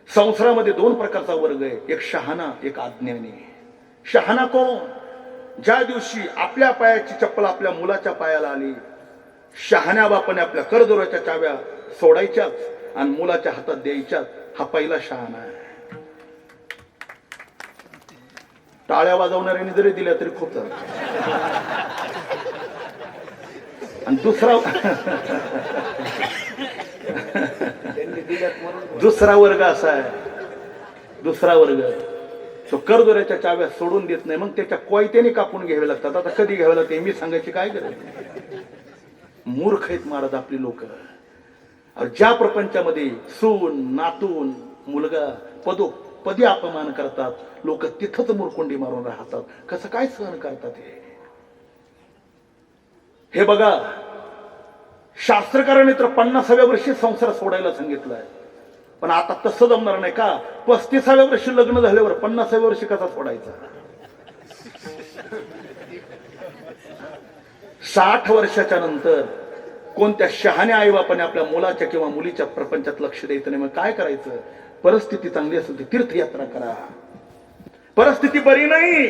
संसारामध्ये 2 प्रकारचा वर्ग आहे, एक शहाणा, एक अज्ञानी. शहाणा कोण? ज्या दिवशी आपल्या पायाची चप्पल आपल्या मुलाच्या पायाला आली, शहाण्या बापाने आपल्या करदोऱ्याच्या चाव्या सोडायच्याच आणि मुलाच्या हातात द्यायच्याच. हा पहिला शहाणा आहे. टाळ्या वाजवणाऱ्याने जरी दिल्या तरी खूप झालं. आणि दुसरा वर्ग असा आहे, दुसरा वर्ग तो करदोऱ्याच्या चाव्या सोडून देत नाही, मग त्याच्या कोयत्याने कापून घ्यावे लागतात. आता कधी घ्यावे लागते मी सांगायची काय गरज? मूर्ख आहेत महाराज आपली लोक. ज्या प्रपंचामध्ये सून, नातून, मुलगा, पदो पदी अपमान करतात, लोक तिथंच मुरकुंडी मारून राहतात. कसं काय सहन करतात हे बघा. शास्त्रकाराने तर 50व्या वर्षी संसार सोडायला सांगितलाय, पण आता तसं जमणार नाही का? 35व्या वर्षी लग्न झाल्यावर 50व्या वर्षी कसा सोडायचा? 60 वर्षाच्या नंतर कोणत्या शहाण्या आईबापाने आपल्या मुलाच्या किंवा मुलीच्या प्रपंचात लक्ष द्यायचं नाही. मग काय करायचं? परिस्थिती चांगली असेल तर तीर्थयात्रा करा. परिस्थिती बरी नाही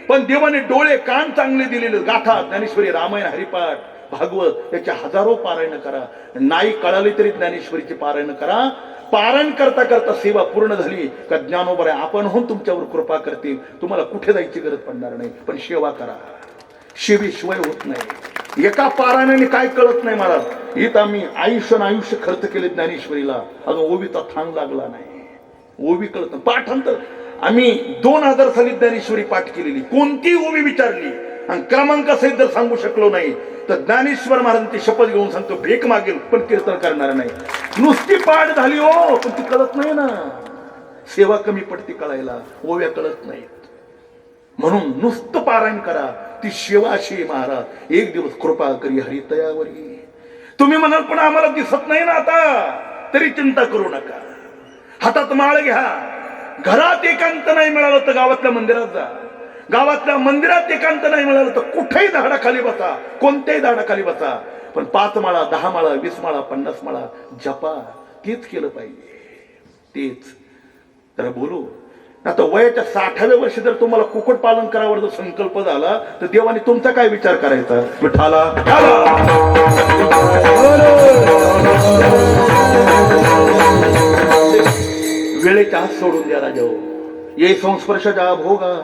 पण देवाने डोळे कान चांगले दिलेले, गाथा, ज्ञानेश्वरी, रामायण, हरिपाठ, भागवत याचे हजारो पारायण करा. नाही कळाली तरी ज्ञानेश्वरीची पारायण करा. पारायण करता करता सेवा पूर्ण झाली का ज्ञानोबा आपणहून तुमच्यावर कृपा करतील. तुम्हाला कुठे जायची गरज पडणार नाही. पण सेवा करा, शिवाय होत नाही. एका पारायणाने काय कळत नाही मला. इथं आम्ही आयुष्य खर्च केले ज्ञानेश्वरीला, अजून ओवीचा थांग लागला नाही. ओवी कळत नाही. पाठांतर आम्ही 2000 साली ज्ञानेश्वरी पाठ केलेली, कोणती ओवी विचारली आणि क्रमांकासहित जर सांगू शकलो नाही तर ज्ञानेश्वर महाराजांची शपथ घेऊन सांगतो, भेक मागेल पण कीर्तन करणार नाही. नुसती पाठ झाली हो, पण ती कळत नाही ना. सेवा कमी पडती कळायला, ओव्या कळत नाहीत. म्हणून नुसतं पारायण करा, ती सेवा अशी. महाराज एक दिवस कृपा करी हरितयावरी. तुम्ही म्हणाल पण आम्हाला दिसत नाही ना आता, तरी चिंता करू नका. हातात माळ घ्या. घरात एकांत नाही मिळालं तर गावातल्या मंदिरात जा. गावातल्या मंदिरात एकांत नाही मिळालं तर कुठेही झाडाखाली बसा, कोणत्याही झाडाखाली बसा. पण 5 माळा, 10 माळा, 20 माळा, 50 माळा जपा. तेच केलं पाहिजे, तेच. तर बोलू आता वयाच्या 60व्या वर्षी जर तुम्हाला कुक्कुट पालन करावर जर संकल्प झाला तर देवाने तुमचा काय विचार करायचा? विठाला वेळेच्या हात सोडून द्या राजा. ये संस्पर्शजा भोगा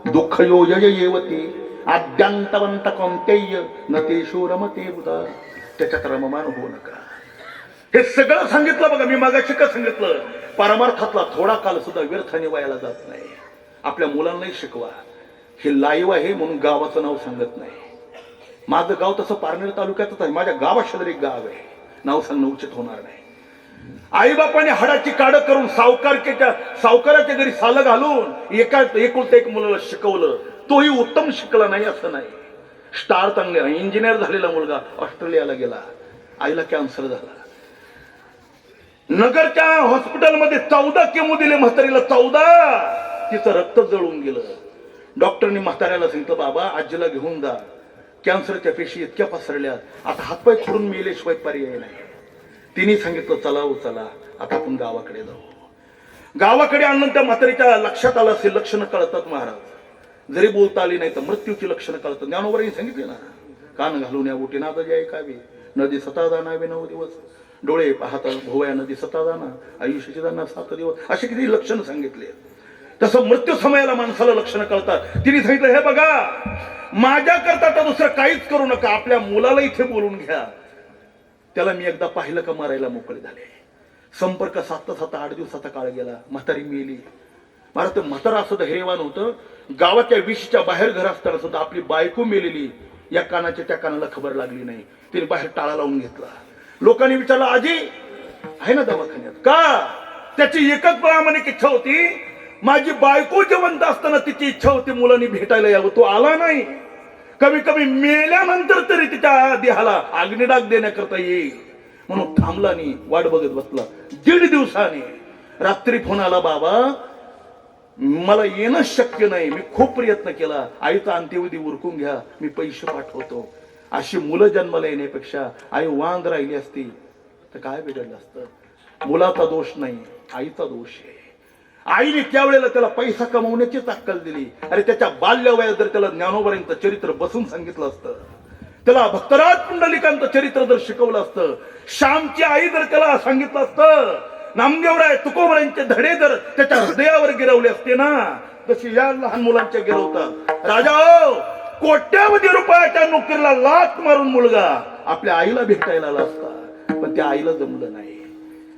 दुःख योजय येवती आद्यांतवंत कोणतेय न ते शूरमते बुधा. त्याच्यात रममान होऊ नका. हे सगळं सांगितलं बघा. मी मागाशी का सांगितलं? परमार्थातला थोडा काल सुद्धा व्यर्थाने वायाला जात नाही. आपल्या मुलांनाही शिकवा. हे लाईव्ह आहे म्हणून गावाचं नाव सांगत नाही. माझं गाव तसं पारनेर तालुक्यातच आहे. माझ्या गावाशेजारी एक गाव आहे, नाव सांगणं उचित होणार नाही. आईबापाने हाडाची काढ करून सावकाराच्या घरी साल घालून एकुलता एक मुलाला शिकवलं. तोही उत्तम शिकला नाही असं नाही. स्टार चांगले इंजिनियर झालेला मुलगा ऑस्ट्रेलियाला गेला. आईला कॅन्सर झाला. नगरच्या हॉस्पिटलमध्ये 14 केमो दिले म्हातारीला. 14. तिचं रक्त जळून गेलं. डॉक्टरने म्हाताऱ्याला सांगितलं, बाबा आजीला घेऊन जा, कॅन्सरच्या पेशी इतक्या पसरल्यात, आता हातपाय खोडून मेल्याशिवाय पर्याय नाही. तिने सांगितलं, चला आता आपण गावाकडे जाऊ. गावाकडे आणून त्या म्हातारीच्या लक्षात आलं असेल, लक्षणं कळतात महाराज. जरी बोलता आली नाही तर मृत्यूची लक्षणं कळतात. ज्ञानोबांनी सांगितले ना, कान घालून या बोटी नादा जाय कावी नदी सता जाणावे 9 दिवस. डोळे पाहता भोवया नदी सता जाणा आयुष्याची जाणार 7 दिवस. अशी किती लक्षणं सांगितले. तसं मृत्यू समयाला माणसाला लक्षणं कळतात. तिने सांगितलं, हे बघा माझ्या करता तर दुसरं काहीच करू नका, आपल्या मुलाला इथे बोलून घ्या. त्याला मी एकदा पाहिलं का मरायला मोकळे झाले. संपर्क साधता 8 दिवसाचा काळ गेला. म्हातारी मेली. मला तर म्हातारा असं धैर्यवान होतं. गावाच्या विशीच्या बाहेर घर असताना सुद्धा आपली बायको मेलेली या कानाच्या त्या कानाला खबर लागली नाही. तिने बाहेर टाळा लावून घेतला. लोकांनी विचारलं, आजी आहे ना दवाखान्यात का? त्याची एकच प्रामाणिक इच्छा होती, माझी बायको जिवंत असताना तिची इच्छा होती मुलांनी भेटायला यावं. तो आला नाही. कमी कमी मेल्यानंतर तरी तिच्या देहाला अग्निडाग देण्याकरता येईल म्हणून थांबला नाही. वाट बघत बसला. 1.5 दिवसाने रात्री फोन आला, बाबा मला येणं शक्य नाही, मी खूप प्रयत्न केला, आईचा अंत्यविधी उरकून घ्या, मी पैसे पाठवतो. अशी मुलं जन्माला येण्यापेक्षा आई वांद राहिली असती तर काय बिघडलं असतं? मुलाचा दोष नाही, आईचा दोष आहे. आईने त्यावेळेला त्याला पैसा कमवण्याचीच अक्कल दिली. अरे त्याच्या बाल्य वयात जर त्याला ज्ञानोबांचं चरित्र बसून सांगितलं असतं, त्याला भक्तराज पुंडलिकांचं चरित्र जर शिकवलं असतं, श्यामची आई जर त्याला सांगितलं असतं, नामदेवराय तुकोबरायांचे धडे जर त्याच्या हृदयावर गिरवले असते ना, तशी या लहान मुलांच्या गिरवतात. राजा कोट्यावधी रुपयाच्या नोकरीला लाथ मारून मुलगा आपल्या आईला भेटायला आला असता, पण त्या आईला जमलं नाही.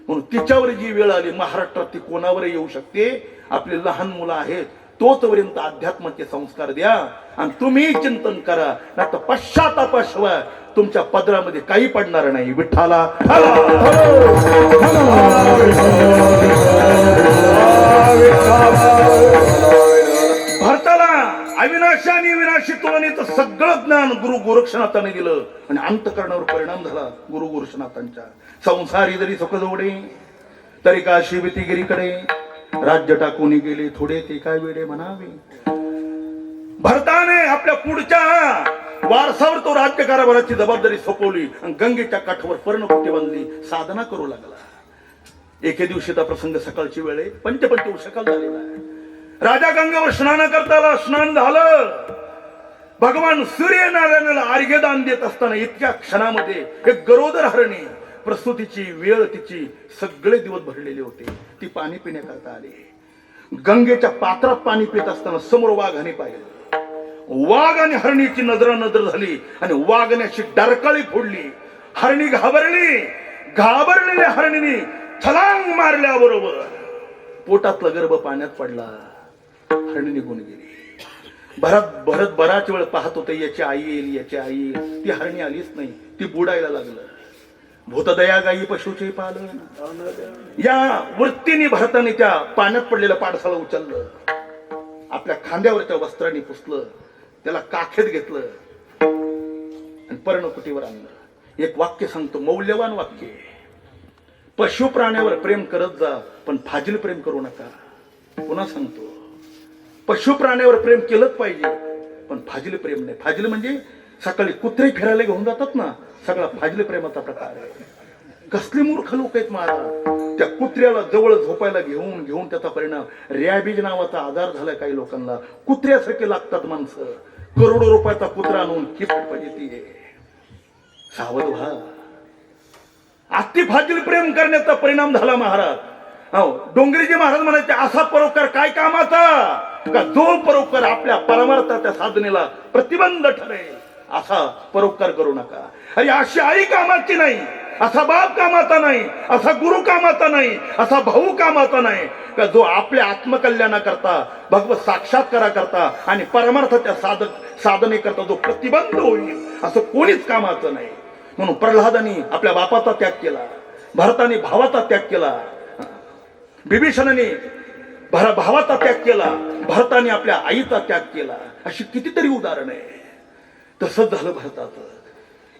म्हणून तिच्यावर जी वेळ आली, महाराष्ट्रात ती कोणावर येऊ शकते. आपली लहान मुलं आहेत, तोपर्यंत अध्यात्माचे संस्कार द्या आणि तुम्ही चिंतन करा. नाही तर पश्चातापाशिवाय तुमच्या पदरामध्ये काही पडणार नाही. विठ्ठला भारताला अविनाशी आणि विनाशी तुलनेचं सगळं ज्ञान गुरु गोरक्षनाथाने दिलं आणि अंतकरणावर परिणाम झाला गुरु गोरक्षनाथांच्या. संसारी जरी सुख जोडे तरी काशी भीतीगिरीकडे राज्य टाकून गेले थोडे ते काय वेडे म्हणावे. भरताने आपल्या पुढच्या वारसावर तो राज्य कारभाराची जबाबदारी सोपवली आणि गंगेच्या काठावर पर्णकुटी बांधली, साधना करू लागला. एके दिवशीचा प्रसंग सकाळची वेळ आहे, पंचपंच सकाळ झालेला आहे. राजा गंगेवर स्नान करताना स्नान झालं. भगवान सूर्यनारायणाला अर्घ्यदान देत असताना इतक्या क्षणामध्ये एक गरोदर हरणी, प्रसूतीची वेळ तिची सगळे दिवस भरलेले होते, ती पाणी पिण्याकरता आली. गंगेच्या पात्रात पाणी पित असताना समोर वाघाने पाहिलं. वाघ आणि हरणीची नजर झाली आणि वाघण्याची डरकाळी फोडली. हरणी घाबरली. घाबरलेल्या हरणीने छलांग मारल्याबरोबर पोटातला गर्भ पाण्यात पडला. हरणी निघून गेली. भरत बराच वेळ पाहत होते, याची आई येईल, याची आई येईल. ती हरणी आलीच नाही. ती बुडायला लागलं. भूतदया गायी पशुचे पालन या वृत्तीने भरताने त्या पाण्यात पडलेल्या पाडसाला उचललं. आपल्या खांद्यावरच्या वस्त्राने पुसलं, त्याला काखेत घेतलं आणि पर्णकुटीवर आणलं. एक वाक्य सांगतो, मौल्यवान वाक्य. पशु प्राण्यावर प्रेम करत जा, पण फाजील प्रेम करू नका. पुन्हा सांगतो, पशु प्राण्यावर प्रेम केलंच पाहिजे, पण फाजील प्रेम नाही. फाजील म्हणजे सकाळी कुत्रे फिरायला घेऊन जातात ना, सगळा फाजील प्रेमाचा प्रकार आहे. कसले मूर्ख लोक आहेत महाराज. त्या कुत्र्याला जवळ झोपायला घेऊन त्याचा परिणाम रॅबीज नावाचा आजार झाला काही लोकांना. कुत्र्यासारखे लागतात माणसं. करोडो रुपयाचा कुत्रा आणून किफट पाहिजे. सावध व्हा. अति फाजील प्रेम करण्याचा परिणाम झाला महाराज. डोंगरीजी महाराज म्हणायचे, असा परोपकार काय कामाचा का जो परोपकार आपल्या परमार्थाच्या साधनेला प्रतिबंध ठरेल, असा परोपकार करू नका. अरे अशी आई कामाची नाही, असा बाप कामाचा नाही, असा गुरु कामाचा नाही, असा भाऊ कामाचा नाही का जो आपल्या आत्मकल्याणाकरता, भगवत साक्षात्कारा करता आणि परमार्थाच्या साधने करता जो प्रतिबंध होईल, असं कोणीच कामाचं नाही. म्हणून प्रल्हादाने आपल्या बापाचा त्याग केला, भरताने भावाचा त्याग केला, विभीषणाने भावाचा त्याग केला, भरताने आपल्या आईचा त्याग केला. अशी कितीतरी उदाहरण आहे. तसंच झालं भरताचं.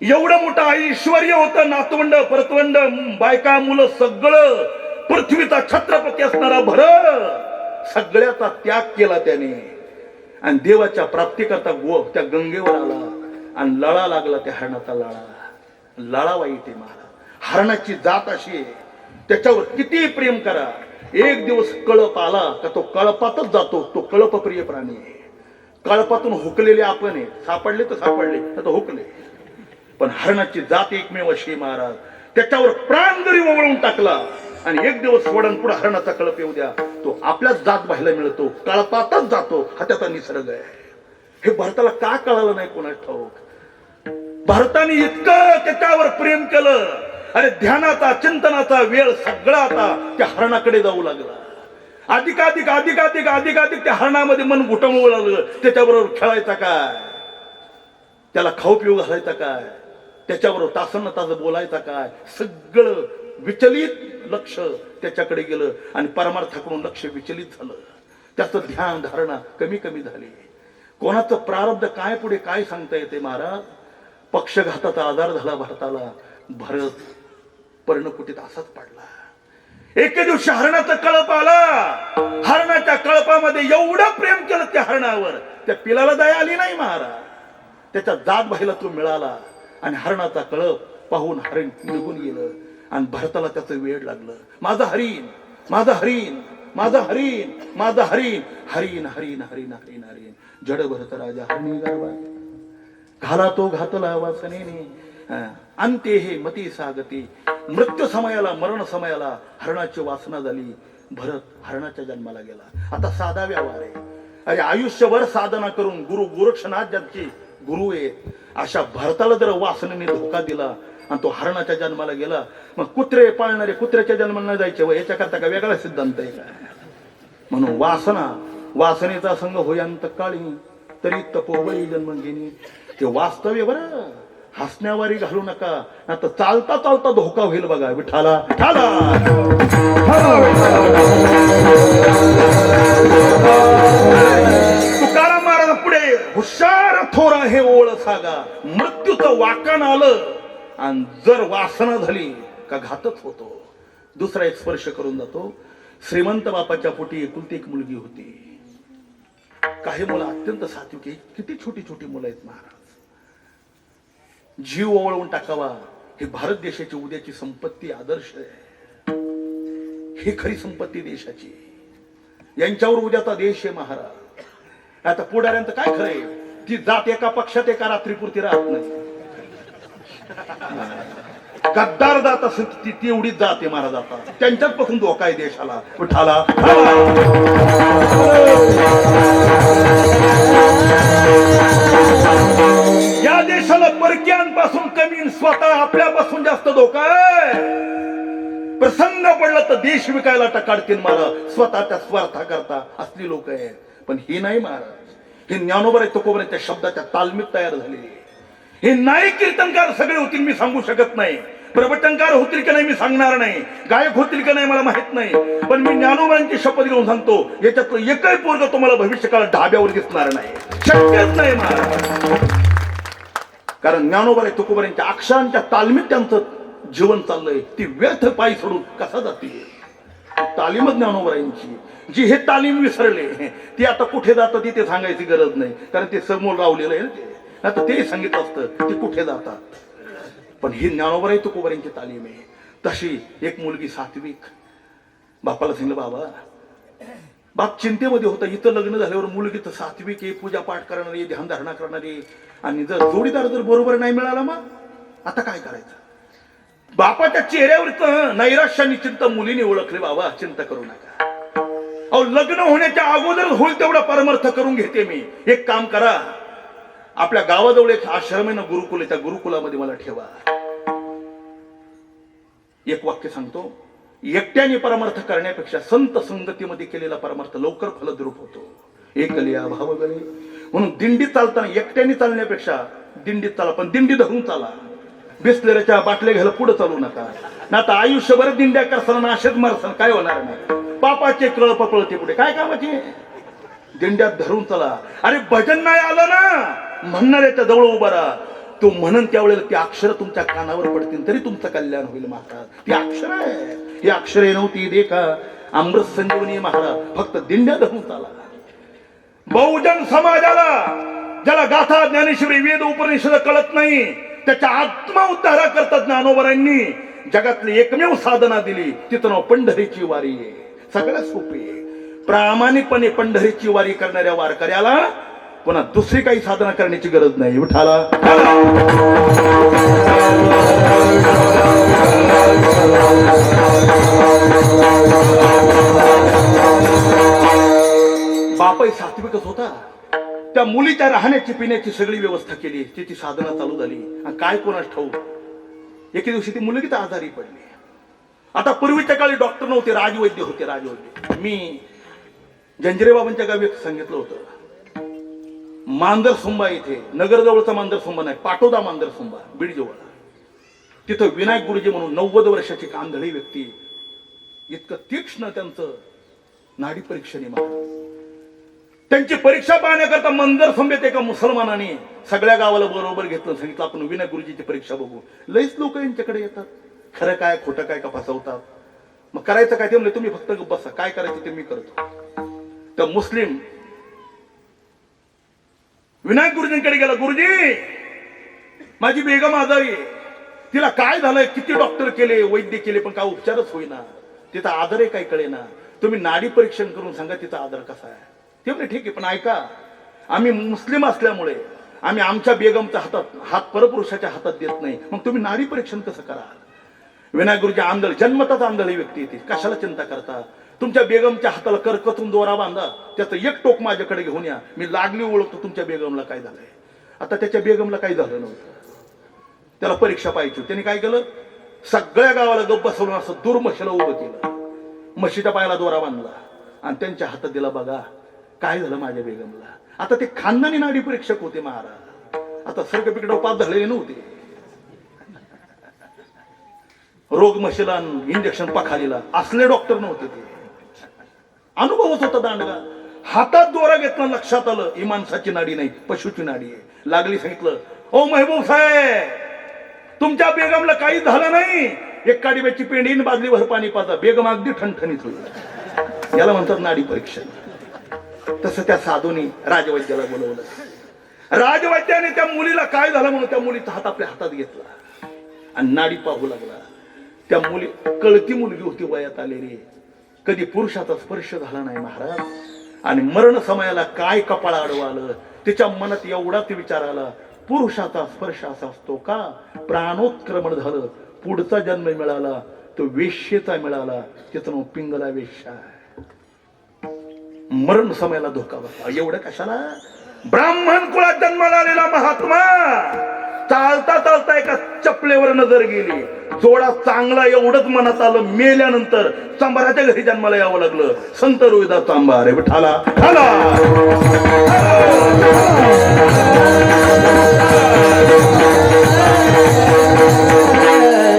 एवढं मोठं ऐश्वर्य होतं, नातवंड परतवंड बायका मुलं सगळं, पृथ्वीचा छत्रपती असणारा भरत सगळ्याचा त्याग केला त्याने आणि देवाच्या प्राप्तीकरता त्या गंगेवर आला आणि लळा लागला. त्या हरणाचा लळा वाईट आहे महाराज. हरणाची जात अशी आहे, त्याच्यावर किती प्रेम करा. एक दिवस कळप आला का तो कळपातच जातो. तो कळपप्रिय प्राणी आहे. कळपातून हुकलेले आपण आहे. सापडले तर सापडले, तर हुकले. पण हरणाची जात एकमेव अशी महाराज. त्याच्यावर प्राण जरी ओवळून टाकला आणि एक दिवस सोडून पुढे हरणाचा कळप येऊ द्या, तो आपल्याच जात पाहायला मिळतो, कळपातच जातो. हा त्याचा निसर्ग आहे. हे भारताला का कळालं नाही कोणाच ठाऊक. भारताने इतकं त्याच्यावर प्रेम केलं. अरे ध्यानाचा चिंतनाचा वेळ सगळा आता त्या हरणाकडे जाऊ लागला. अधिकाधिक त्या हरणामध्ये मन घुटमवू लागलं. त्याच्याबरोबर खेळायचा काय, त्याला खाऊ पिऊ घालायचा काय, त्याच्याबरोबर तासन तास बोलायचा काय, सगळं विचलित लक्ष त्याच्याकडे गेलं आणि परमार्थाकडून लक्ष विचलित झालं. त्याचं ध्यान धारणा कमी झाली. कोणाचं प्रारब्ध काय पुढे काय सांगता येते महाराज. पक्षघाताचा आजार झाला भारताला. भरत पर्णकुटीत असाच पडला. एके दिवशी हरणाचा कळप आला. हरणाच्या कळपामध्ये एवढं प्रेम केलं त्या हरणावर, त्या पिलाला दया आली नाही महाराज. त्याच्या जात बाईला तो मिळाला आणि हरणाचा कळप पाहून हरिण निघून गेलं आणि भरताला त्याचं वेळ लागलं. माझा हरिण, माझा हरिण, माझा हरिण, माझा हरिण, हरिण हरिण हरिण हरिण हरिण. जड भरत राजा हरिणी गर्भा घाला तो घातला वासनेने. अंते हे मती सागती. मृत्यू समयाला, मरण समयाला हरणाची वासना झाली. भरत हरणाच्या जन्माला गेला. आता साधा व्यवहार आहे. अरे आयुष्यभर साधना करून गुरु गोरक्षनाथ ज्यांचे गुरु आहे, अशा भरताला जर वासनेने धोका दिला आणि तो हरणाच्या जन्माला गेला, मग कुत्रे पाळणारे कुत्र्याच्या जन्माला न जायचे व याच्याकरता का वेगळा सिद्धांत आहे का. म्हणून वासनेचा संघ होयांत काळी तरी तपोबळी जन्म घेणे. ते वास्तव्य बरं. हसण्यावारी घालू नका, आता चालता धोका होईल बघा. विठाला तुकाराम महाराज पुढे हुशार थोरा हे ओळ सागा, मृत्यूचं वाकण आलं आणि जर वासना झाली का घातच होतो. दुसरा एक स्पर्श करून जातो. श्रीमंत बापाच्या पोटी एकुलती एक मुलगी होती. काही मुलं अत्यंत सात्विक, किती छोटी छोटी मुलं आहेत महाराज. जीव ओवळवून टाकावा हे भारत देशाची उद्याची संपत्ती आदर्श आहे. ही खरी संपत्ती देशाची. यांच्यावर उद्याचा देश आहे महाराज. आता पुढाऱ्यांचं काय खरंय, ती जात एका पक्षात एका रात्रीपुरती राहत नाही. गद्दार जात असेल ती एवढीच जाते महाराज. आता त्यांच्याच पासून धोका आहे देशाला. विठाला या देशाला परक्यांपासून कमी, स्वतः आपल्यापासून जास्त धोका आहे. प्रसंग पडला तर देश विकायला टकाडतील महाराज, स्वतःच्या स्वार्था करता असली लोक आहेत. पण ही नाही महाराज. हे ज्ञानोबा तुकोबराच्या शब्दाच्या तालमीत तयार झालेली. हे नाही कीर्तनकार सगळे होतील मी सांगू शकत नाही, प्रवचनकार होतील की नाही मी सांगणार नाही, गायक होतील की नाही मला माहित नाही. पण मी ज्ञानोबांची शपथ घेऊन सांगतो, याच्यातलं एकही पोरग तुम्हाला भविष्यकाळात ढाब्यावर दिसणार नाही. शक्यच नाही महाराज. कारण ज्ञानोबा तुकोबरांच्या अक्षरांच्या तालमीत त्यांचं जीवन चाललंय. ती व्यर्थ पायी सोडून कसा जाते. तालीमच ज्ञानोबरांची. जी हे तालीम विसरले ती आता कुठे जातात ती ते सांगायची गरज नाही, कारण ते समोर लावलेलं आहे ते. आता ते सांगितलं असतं ते कुठे जातात. पण ही ज्ञानोबा तुकोबरांची तालीम आहे. तशी एक मुलगी सात्विक. बापाला सांगितलं बाबा, बाप चिंतेमध्ये होता. इथं लग्न झाल्यावर मुलगी तर सात्विक आहे, पूजा पाठ करणारी, ध्यानधारणा करणारी, आणि जर जोडीदार जर बरोबर नाही मिळाला मग आता काय करायचं. बापाच्या चेहऱ्यावर नैराश्याने चिंता मुलीने ओळखले. बाबा चिंता करू नका, अहो लग्न होण्याच्या अगोदर होईल तेवढा परमार्थ करून घेते मी. एक काम करा, आपल्या गावाजवळ एक आश्रम आहे ना गुरुकुल, त्या गुरुकुलामध्ये मला ठेवा. एक वाक्य सांगतो, एकट्याने परमार्थ करण्यापेक्षा संत संगतीमध्ये केलेला परमार्थ लवकर फलद्रूप होतो. एकलिया भावगळे म्हणून दिंडी चालताना एकट्याने चालण्यापेक्षा दिंडीत चाला, पण दिंडी धरून चाला. बिस्लेरीच्या बाटल्या घ्यायला पुढे चालू नका. ना आता आयुष्यभर दिंड्या करताना नाशेत मारसान काय होणार नाही. पापाचे कळ पकळते पुढे काय कामाचे. दिंड्यात धरून चला. अरे भजन नाही आलं ना, म्हणणाऱ्याच्या जवळ उभा राहा. तो म्हणन त्यावेळेला ती अक्षर तुमच्या कानावर पडतील तरी तुमचं कल्याण होईल महाराज. ती अक्षर आहे. ही अक्षरे नव्हती देखा अमृत संजीवनी महाराज. फक्त दिंड्या धरून चाला. बहुजन समाजाला ज्याला गाथा ज्ञानेश्वरी वेद उपनिषद कळत नाही, त्याच्या आत्मा उद्धारा करता ज्ञानोबरांनी जगातली एकमेव साधना दिली. तिथं नाव पंढरीची वारी आहे. सगळ्यात सोपी आहे. प्रामाणिकपणे पंढरीची वारी करणाऱ्या वारकऱ्याला पुन्हा दुसरी काही साधना करण्याची गरज नाही. विठाला बापही सात्विकच होता. त्या मुलीच्या राहण्याची पिण्याची सगळी व्यवस्था केली. तिची साधना चालू झाली. आणि काय कोणास ठाऊक एके दिवशी ती मुलगी तर आजारी पडली. आता पूर्वीच्या काळी डॉक्टर नव्हते, राजवैद्य होते. राजवैद्य मी जंजिरे बाबांच्या गावी सांगितलं होतं. मांजरसुंबा इथे नगरजवळचा मांजरसुंबा नाही, पाटोदा मांजरसुंबा बीड जवळ. तिथं विनायक गुरुजी म्हणून 90 वर्षाची आंधळी व्यक्ती, इतकं तीक्ष्ण त्यांचं नाडी परीक्षणे महाराज. त्यांची परीक्षा पाहण्याकरता मंजरसुंबेत एका मुसलमानाने सगळ्या गावाला बरोबर घेतलं. सांगितलं आपण विनायक गुरुजीची परीक्षा बघू. लईच लोक यांच्याकडे येतात. खरं काय खोटं काय का फसवतात. मग करायचं काय ते म्हणले, तुम्ही फक्त बसा, काय करायचं ते मी करतो. तर मुस्लिम विनायक गुरुजींकडे गेला. गुरुजी माझी बेगम आजारी आहे, तिला काय झालंय, किती डॉक्टर केले, वैद्य केले, पण काय उपचारच होईना. तिचा आदर आहे काय कळेना. तुम्ही नाडी परीक्षण करून सांगा तिचा आदर कसा आहे. ते म्हणले ठीक आहे, पण ऐका आम्ही मुस्लिम असल्यामुळे आम्ही आमच्या बेगमच्या हात परपुरुषाच्या हातात देत नाही. मग तुम्ही नाडी परीक्षण कसं कराल. विनायक गुरुजी आंधळ, जन्मताच आंधळी व्यक्ती येते, कशाला चिंता करता. तुमच्या बेगमच्या हाताला करकतून दोरा बांधा, त्याचं एक टोक माझ्याकडे घेऊन या, मी लागली ओळखतो तुमच्या बेगमला काय झालंय. आता त्याच्या बेगमला काही झालं नव्हतं. त्याला परीक्षा पाहिजे. त्याने काय केलं, सगळ्या गावाला गप्प बसवून असं दूर म्हशीला उभं केलं. म्हशीच्या पायाला दोरा बांधला आणि त्यांच्या हातात दिला. बघा काय झालं माझ्या बेगमला. आता ते खानदानी नाडी परीक्षक होते महाराज. आता सर्कपिकडे पास झालेले नव्हते. रोग मशीला इंजेक्शन पखालीला असले डॉक्टर नव्हते ते. अनुभवच होता दांडगा. हातात दोरा घेतला, लक्षात आलं ही माणसाची नाडी नाही पशुची नाडी आहे. लागली सांगितलं, ओ महबूब साहेब, तुमच्या बेगमला काही झालं नाही. एक काडीब्याची पेंडीन बादलीभर पाणी पाजा, बेगम अगदी ठणठणीत होईल. याला म्हणतात नाडी परीक्षण. तसं त्या साधूने राजवैद्याला बोलवलं. राजवैद्याने त्या मुलीला काय झालं म्हणून त्या मुलीचा हात आपल्या हातात घेतला आणि नाडी पाहू लागला. त्या मुली कळती मुलगी होती, वयात आलेली, कधी पुरुषाचा स्पर्श झाला नाही महाराज. आणि मरण समयाला काय कपाळ आडवं आलं. तिच्या मनात एवढाच विचार आला, पुरुषाचा स्पर्श असा असतो का? प्राणोत्क्रमण झालं, पुढचा जन्म मिळाला तो वेश्येचा मिळाला. तिचं नाव पिंगला वेश्या. मरण समयाला धोका बसला. एवढं कशाला? ब्राह्मण कुळात जन्माला आलेला महात्मा चालता चालता एका चपलेवर नजर गेली. जोडा चांगला एवढंच मनात आलं, मेल्यानंतर चांभाराच्या घरी जन्माला यावं लागलं. संत रोहिदास चांभार विठाला ठाला.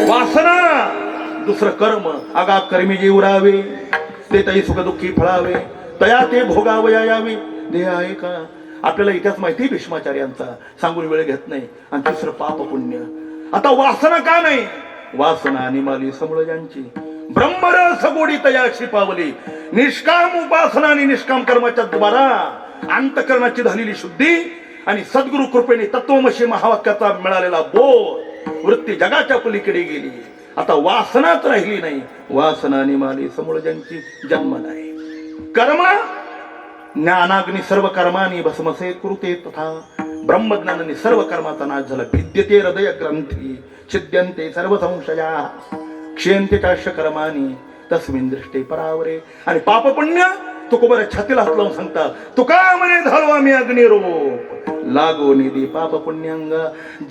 वासना दुसरं कर्म, आगा कर्मी जे उरावे ते तई सुख दुःखी फळावे, तया ते भोगावया यावे. देह आहे का? आपल्याला इतिहास माहिती भीष्माचार्यांचा, सांगून वेळ घेत नाही. आणि तिसरं पाप पुण्य. आता वासना का नाही? वासना निमाली समळजांची, ब्रह्मरस गोडी तयाशी पावली. निष्काम उपासना आणि निष्काम कर्माच्या द्वारा अंतकरणाची झालेली शुद्धी आणि सद्गुरु कृपेने तत्वमशी महावाक्याचा मिळालेला बोध, वृत्ती जगाच्या पलीकडे गेली. आता वासनाच राहिली नाही. वासना निमाली समळजांची, जन्म नाही. कर्म ज्ञानाग्नी सर्व कर्मानी भस्मसे कुरुते तथा. ब्रह्मज्ञानाने सर्व कर्माचा नाश झाला. भिद्यते हृदय ग्रंथी छिद्यंते सर्व संशया क्षयंते चाष्य कर्मानी तस्मिन दृष्टे परावरे. आणि पाप पुण्य तुकोबर छातीला हात लावून सांगता, तुका म्हणे झालो आम्ही अग्निरूप लागो निधी पाप पुण्यांग.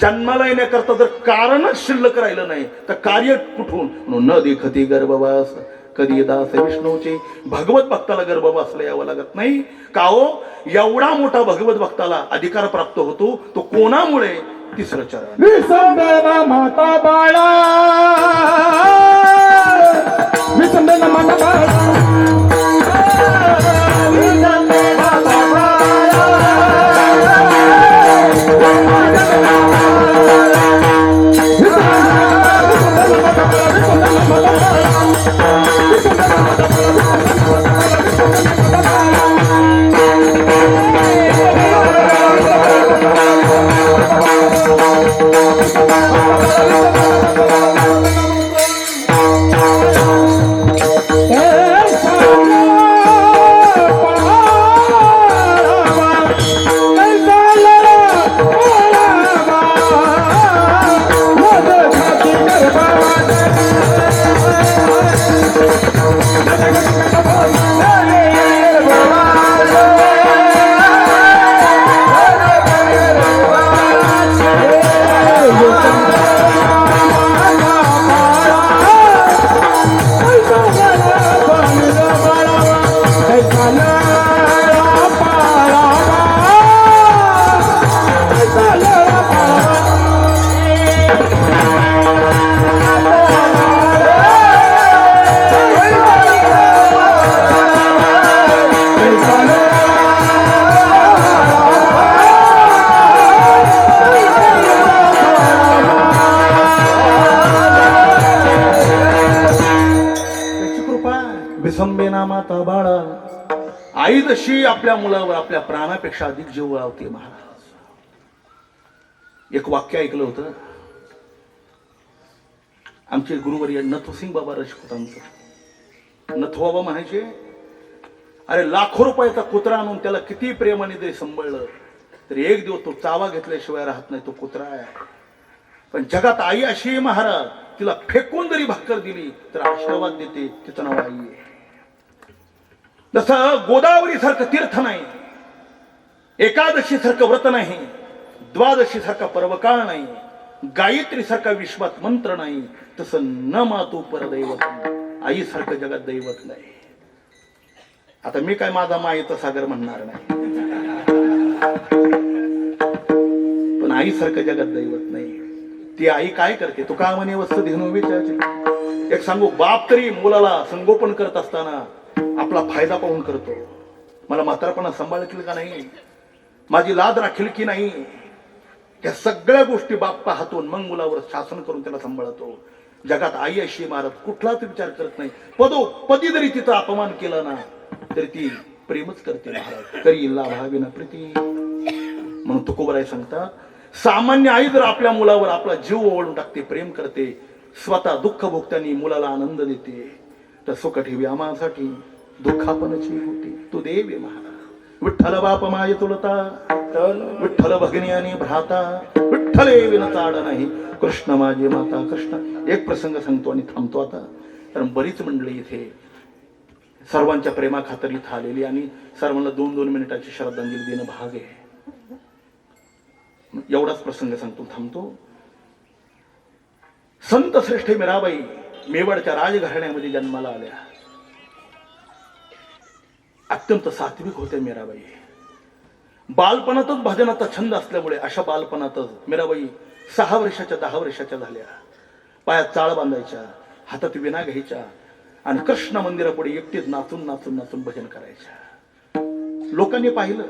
जन्माला येण्याकरता जर कारणच शिल्लक राहिलं नाही तर कार्य कुठून? न देखती गर्भवास कधी दास विष्णूचे. भगवत भक्ताला गर्भवासला यावं लागत नाही का हो? एवढा मोठा भगवत भक्ताला अधिकार प्राप्त होतो तो कोणामुळे? तिसरं चरण. विसंबेना माता बाळा, विसंबेना माता बाळा, विसंबेना माता विसंबेना माता बाळा. आई जशी आपल्या मुलावर आपल्या प्राणापेक्षा अधिक जीव लावते महाराज. एक वाक्य ऐकलं होतं आमचे गुरुवर्य नथुसिंग बाबा राजपूतांचं. नथुबाबा म्हणायचे, अरे लाखो रुपयाचा कुत्रा आणून त्याला किती प्रेमाने जरी सांभाळलं तरी एक दिवस तो चावा घेतल्याशिवाय राहत नाही. तो कुत्रा आहे. पण जगात आई अशी आहे महाराज, तिला फेकून जरी भाकर दिली तर आशीर्वाद देते. तिचं नाव आई आहे. जसं गोदावरी सारखं तीर्थ नाही, एकादशी सारखं व्रत नाही, द्वादशी सारखा पर्वकाळ नाही, गायत्री सारखा विश्वात मंत्र नाही, तसं न मातू परदैवत. आई सारखं जगात दैवत नाही. आता मी काय माझा मायेचा सागर म्हणणार नाही, पण आई सारखं जगात दैवत नाही. ती आई काय करते? तू का म्हणे वस्त धेनू विचारायचे. एक सांगू, बाप तरी मुलाला संगोपन करत असताना आपला फायदा पाहून करतो. मला म्हातारपणा सांभाळतील का नाही, माझी लाद राखील की नाही, या सगळ्या गोष्टी बाप पाहतून मग मुलावर शासन करून त्याला सांभाळतो. जगात आई अशी महाराज कुठलाच विचार करत नाही. पदी जरी तिचा अपमान केला ना तरी ती प्रेमच करते महाराज. करी लाभावी ना प्रीती म्हणून तुकोबराय सांगतात, सामान्य आई जर आपल्या मुलावर आपला जीव ओवाळून टाकते, प्रेम करते, स्वतः दुःख भोगताना मुलाला आनंद देते, तर सुख ठेवी आम्हासाठी दुःखापणाची होती. तू देव महाराज. विठ्ठल बाप माय तुलता, विठ्ठल भगिनी आणि भ्राता, विठ्ठले विन चाड नाही, कृष्ण माझी माता कृष्ण. एक प्रसंग सांगतो आणि थांबतो आता, कारण बरीच मंडळी इथे सर्वांच्या प्रेमा खातर इथं आलेली आणि सर्वांना 2-2 मिनिटाची श्रद्धांजली देणं भाग आहे. एवढाच प्रसंग सांगतो, थांबतो. संत श्रेष्ठ मीराबाई मेवाडच्या राजघराण्यामध्ये जन्माला आल्या. अत्यंत सात्विक होत्या मीराबाई. बालपणातच भजनाचा छंद असल्यामुळे अशा बालपणातच मीराबाई 6 वर्षाच्या 10 वर्षाच्या झाल्या. पायात चाळ बांधायच्या, हातात विणा घ्यायच्या आणि कृष्ण मंदिरापुढे एकटीच नाचून नाचून नाचून भजन करायच्या. लोकांनी पाहिलं,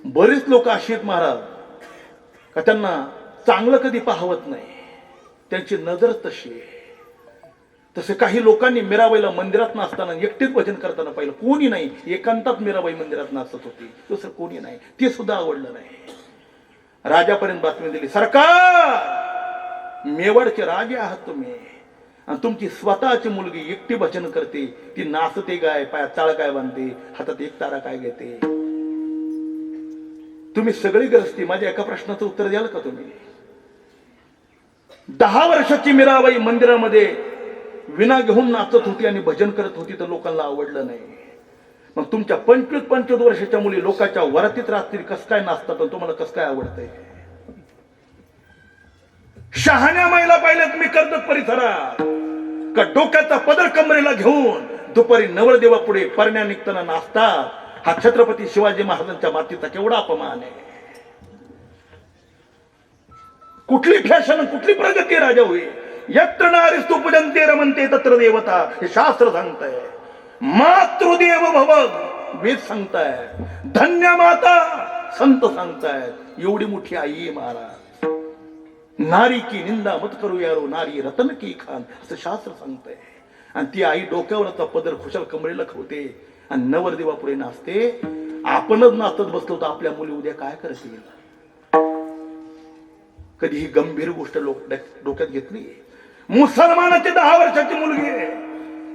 बरेच लोक अशी आहेत महाराज का त्यांना चांगलं कधी पाहवत नाही, त्यांची नजर तशी आहे. तसे काही लोकांनी मीराबाईला मंदिरात नाचताना एकटीच भजन करताना पाहिलं. कोणी नाही, एकांतात मीराबाई मंदिरात नाचत होती, दुसरं कोणी नाही. ते सुद्धा आवडलं नाही. राजापर्यंत बातमी दिली, सरकार मेवाडचे राजे आहात तुम्ही आणि तुमची स्वतःची मुलगी एकटी भजन करते, ती नाचते काय, पायात चाळ काय बांधते, हातात एक तारा काय घेते, तुम्ही सगळी ग्रस्ती. माझ्या एका प्रश्नाचं उत्तर द्याल का तुम्ही? 10 वर्षाची मीराबाई मंदिरामध्ये विना घेऊन नाचत होती आणि भजन करत होती, तर लोकांना आवडलं नाही. मग तुमच्या 25-25 वर्षाच्या मुली लोकांच्या वरातीत रात्री कस काय नाचतात आणि तुम्हाला कस काय आवडतंय? शहाण्या महिला पाहिल्यात मी कर्जत परिसरात का डोक्याचा पदर कमरेला घेऊन दुपारी नवरदेवा पुढे परण्या निघताना नाचतात. हा छत्रपती शिवाजी महाराजांच्या मातीचा केवढा अपमान आहे. कुठली फॅशन, कुठली प्रगती राजा होईल? यत्र नारीस्तु पूजन्ते रमन्ते तत्र देवता, हे शास्त्र सांगताय. मातृदेव भव वेद सांगताय, धन्य माता संत सांगताय. एवढी मोठी आई आहे महाराज. नारी की निंदा मत करू यारो, नारी रतन की खान, असं शास्त्र सांगतंय. आणि ती आई डोक्यावरचा पदर खुशाल कमरेला खवते आणि नवरदेवा पुढे नाचते. आपणच नाचत बसलो तर आपल्या मुली उद्या काय करतील? कधी ही गंभीर गोष्ट डोक्यात घेतली? मुसलमानाची 10 वर्षाची मुलगी आहे,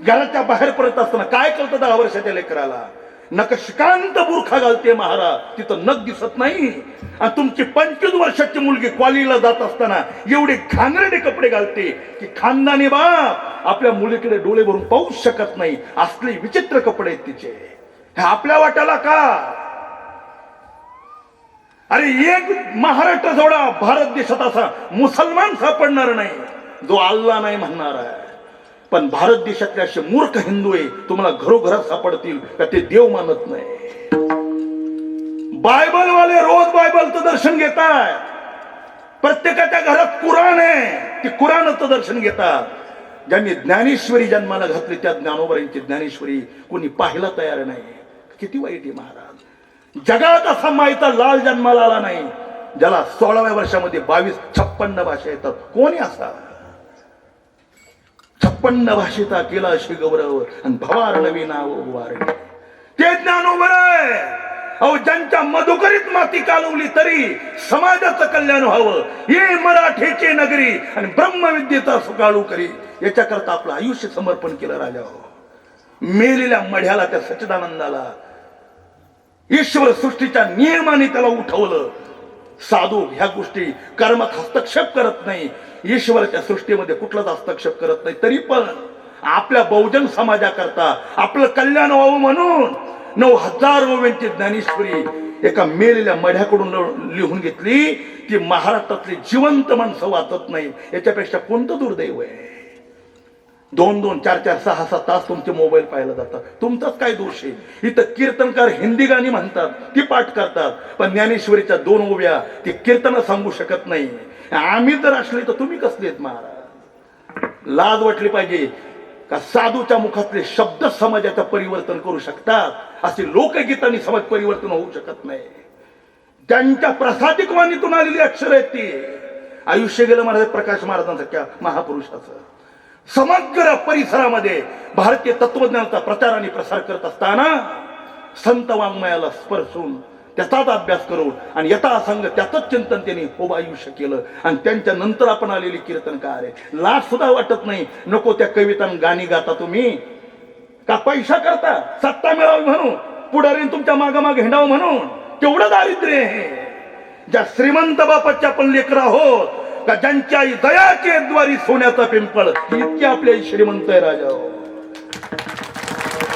घराच्या बाहेर पडत असताना काय कळतं 10 वर्षाच्या लेकराला? नकशकांत बुरखा घालते महाराज, तिथं नख दिसत नाही. आणि तुमची 25 वर्षाची मुलगी कॉलेजला जात असताना एवढे घाणेरडे कपडे घालते की खानदानी बाप आपल्या मुलीकडे डोळे भरून पाहू शकत नाही. असले विचित्र कपडे आहेत तिचे. हे आपल्या वाट्याला का? अरे एक महाराष्ट्र सोडा, भारत देशात असा मुसलमान सापडणार नाही जो अल्लाह नाही म्हणणार आहे. पण भारत देशातले असे मूर्ख हिंदू आहे तुम्हाला घरोघरात सापडतील का ते देव मानत नाही. बायबल वाले रोज बायबलचं दर्शन घेतात. प्रत्येकाच्या घरात कुराण आहे, ते कुराणाचं दर्शन घेतात. ज्यांनी ज्ञानेश्वरी जन्माला घातली त्या ज्ञानोबरांची ज्ञानेश्वरी कोणी पाहायला तयार नाही. किती वाईट आहे महाराज. जगात असा माईचा लाल जन्माला आला नाही ज्याला 16व्या वर्षामध्ये 22-56 भाषा येतात. कोणी असा 56 भाषेचा केला अशी गौरव आणि भवार नवी नाव उभारले. ते ज्ञानोबर आहे. अहो, ज्यांच्या मधुकरीत माती कालवली तरी समाजाचं कल्याण व्हावं, हे मराठीची नगरी आणि ब्रह्मविद्येचा सुकाळू करी, याच्याकरता आपलं आयुष्य समर्पण केलं राजा हो. मेलेल्या मढ्याला, त्या सच्चिदानंदाला ईश्वर सृष्टीच्या नियमाने त्याला उठवलं. साधू ह्या गोष्टी कर्मात हस्तक्षेप करत नाही, ईश्वराच्या सृष्टीमध्ये कुठलाच हस्तक्षेप करत नाही. तरी पण आपल्या बहुजन समाजाकरता आपलं कल्याण व्हावं म्हणून 9000 ओव्यांची ज्ञानेश्वरी एका मेलेल्या मढ्याकडून लिहून घेतली. ती महाराष्ट्रातली जिवंत माणसं वाचत नाही, याच्यापेक्षा कोणतं दुर्दैव आहे? 2-2, 4-4, 6-6 तास तुमचे मोबाईल पाहायला जातात. तुमचाच काय दोष आहे? इथं कीर्तनकार हिंदी गाणी म्हणतात, ती पाठ करतात, पण ज्ञानेश्वरीच्या 2 ओव्या ती कीर्तन सांगू शकत नाही. आम्ही जर असले तर तुम्ही कसले आहेत महाराज? लाज वाटली पाहिजे का साधूच्या मुखातले शब्द समाजाचं परिवर्तन करू शकतात? असे लोकगीतांनी समाज परिवर्तन होऊ शकत नाही. त्यांच्या प्रसादिक वाणीतून आलेली अक्षर आहेत ती. आयुष्य गेलं महाराज प्रकाश महाराजांसारख्या महापुरुषाचं. समग्र परिसरामध्ये भारतीय तत्वज्ञानाचा प्रचार आणि प्रसार करत असताना संत वाङ्मयाला स्पर्शून त्याचाच अभ्यास करून आणि यथासंग त्याचंच चिंतन त्यांनी खूप आयुष्य केलं. आणि त्यांच्या नंतर आपण आलेली कीर्तनकार आहे. लाज सुद्धा वाटत नाही? नको त्या कविता गाणी गाता तुम्ही का पैसा करता? सत्ता मिळावी म्हणून, पुढारी तुमच्या मागमाग हिंडावं म्हणून? केवढं दारिद्र्य आहे. ज्या श्रीमंत बापाच्या आपण लेकरं आहोत का ज्यांच्या आई दयाचे द्वारी सोन्याचा पिंपळ, इतकी आपली आई श्रीमंत आहे राजा.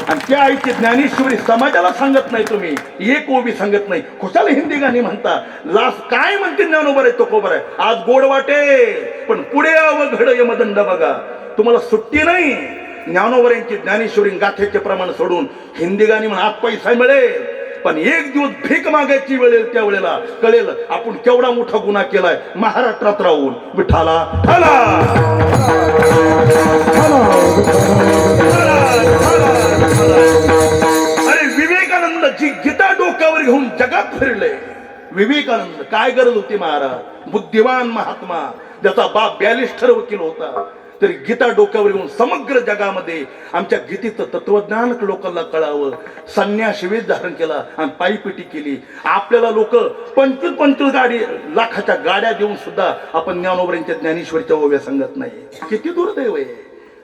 आणि त्या आईची ज्ञानेश्वरी समाजाला सांगत नाही तुम्ही, एक ओबी सांगत नाही. खुशाला हिंदी गाणी म्हणता. लास काय म्हणते ज्ञानोबर आहे तो कोबर आहे. आज गोड वाटे पण पुढे यावं घड यमदंड बघा. तुम्हाला सुट्टी नाही. ज्ञानोबर यांची ज्ञानेश्वरी गाथेचे प्रमाण सोडून हिंदी गाणी म्हणून आज पैसा मिळेल, पण एक दिवस भीक मागायची वेळ येईल, त्या वेळेला कळेल आपण केवढा मोठा गुन्हा केलाय महाराष्ट्रात राहून. विठाला ठाला अरे विवेकानंद जी गीता डोक्यावर घेऊन जगात फिरले. विवेकानंद काय गरज होती महाराज? बुद्धिवान महात्मा ज्याचा बाप 42 वकील होता, तरी गीता डोक्यावर घेऊन समग्र जगामध्ये आमच्या गीतेचं तत्वज्ञान लोकांना कळावं. संन्यास वेश धारण केला आणि पायपिटी केली. आपल्याला लोक 25-25 लाखाच्या गाड्या देऊन सुद्धा आपण ज्ञानोबरांच्या ज्ञानेश्वरीच्या ओव्या सांगत नाही. किती दुर्दैव आहे.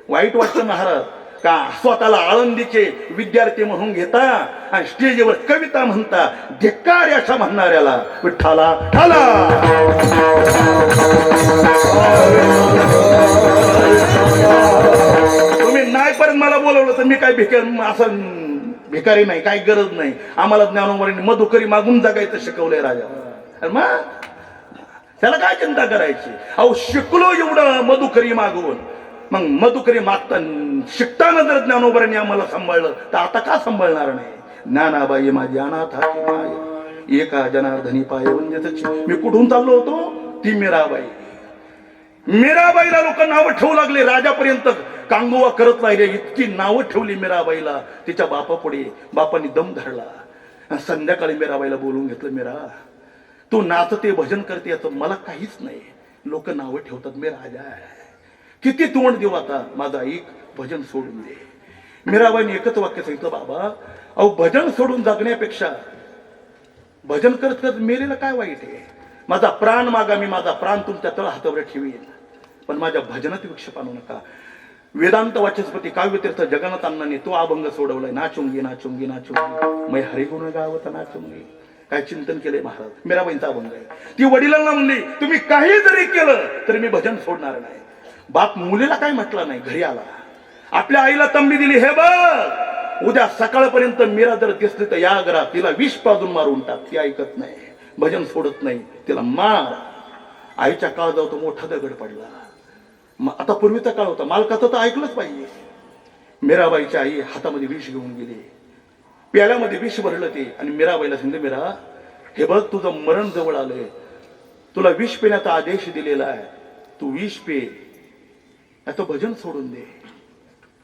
वाईट वाटतं महाराज का स्वतःला आळंदीचे विद्यार्थी म्हणून घेता आणि स्टेजवर कविता म्हणता. धिक्कार अशा म्हणणाऱ्याला. विठ्ठला ठाला तुम्ही नाही पर्यंत मला बोलवलं तर मी काय असं भिकारी नाही, काही गरज नाही. आम्हाला ज्ञानोबरांनी मधुकरी मागून जगायचं शिकवलंय राजा. मग त्याला काय चिंता करायची? अहो शिकलो एवढं मधुकरी मागून, मग मधुकरी मागताना शिकताना जर ज्ञानोबरांनी आम्हाला सांभाळलं तर आता का सांभाळणार नाही? ज्ञानाबाई माझी अनाथाची माय, एका जनार्दनी पाय म्हणजे मी कुठून चाललो होतो? ती मीराबाई. मीराबाईला लोक नावं ठेवू लागले. राजापर्यंत कांगोवा करत राहिले. इतकी नावं ठेवली मीराबाईला तिच्या बापापुढे. बापाने दम धरला. संध्याकाळी मीराबाईला बोलून घेतलं. मीरा, तू नाचते भजन करते याचं मला काहीच नाही. लोक नावं ठेवतात. मी राजा आहे. किती तोंड देऊ आता? माझा ऐक, भजन सोडून दे. मीराबाईने एकच वाक्य सांगितलं, बाबा अहो भजन सोडून जगण्यापेक्षा भजन करत करत मेलेलं काय वाईट आहे? माझा प्राण मागा, मी माझा प्राण तुमच्या तळ हातावर ठेवीन, पण माझ्या भजनात विक्षेप आणू नका. वेदांत वाचस्पती काव्यतीर्थ जगन्नाथ अण्णांनी तो अभंग सोडवलाय. नाचुंगी नाचुंगी नाचुंगी मै हरिगुण गावत नाचुंगी. काय चिंतन केलंय महाराज? मीराबाईंचा अभंग आहे. ती वडिलांना म्हणली, तुम्ही काही जरी केलं तरी मी भजन सोडणार नाही. बाप मुलीला काय म्हटलं नाही. घरी आला, आपल्या आईला तंबी दिली, हे बघ उद्या सकाळपर्यंत मीरा जर दिसली तर या घरात तिला विष पाजून मारून टाक. ती ऐकत नाही, भजन सोडत नाही, तिला मार. आईच्या काळ जाऊ तो मोठा दगड पडला. आता पूर्वीचा काळ होता, मालकाचं तर ऐकलंच पाहिजे. मीराबाईची आई हातामध्ये विष घेऊन गेली. प्याल्यामध्ये विष भरलं ते आणि मीराबाईला सांगितलं, मीरा हे बघ तुझं मरण जवळ आलंय, तुला विष पिण्याचा आदेश दिलेला आहे, तू विष पे, तो भजन सोडून दे.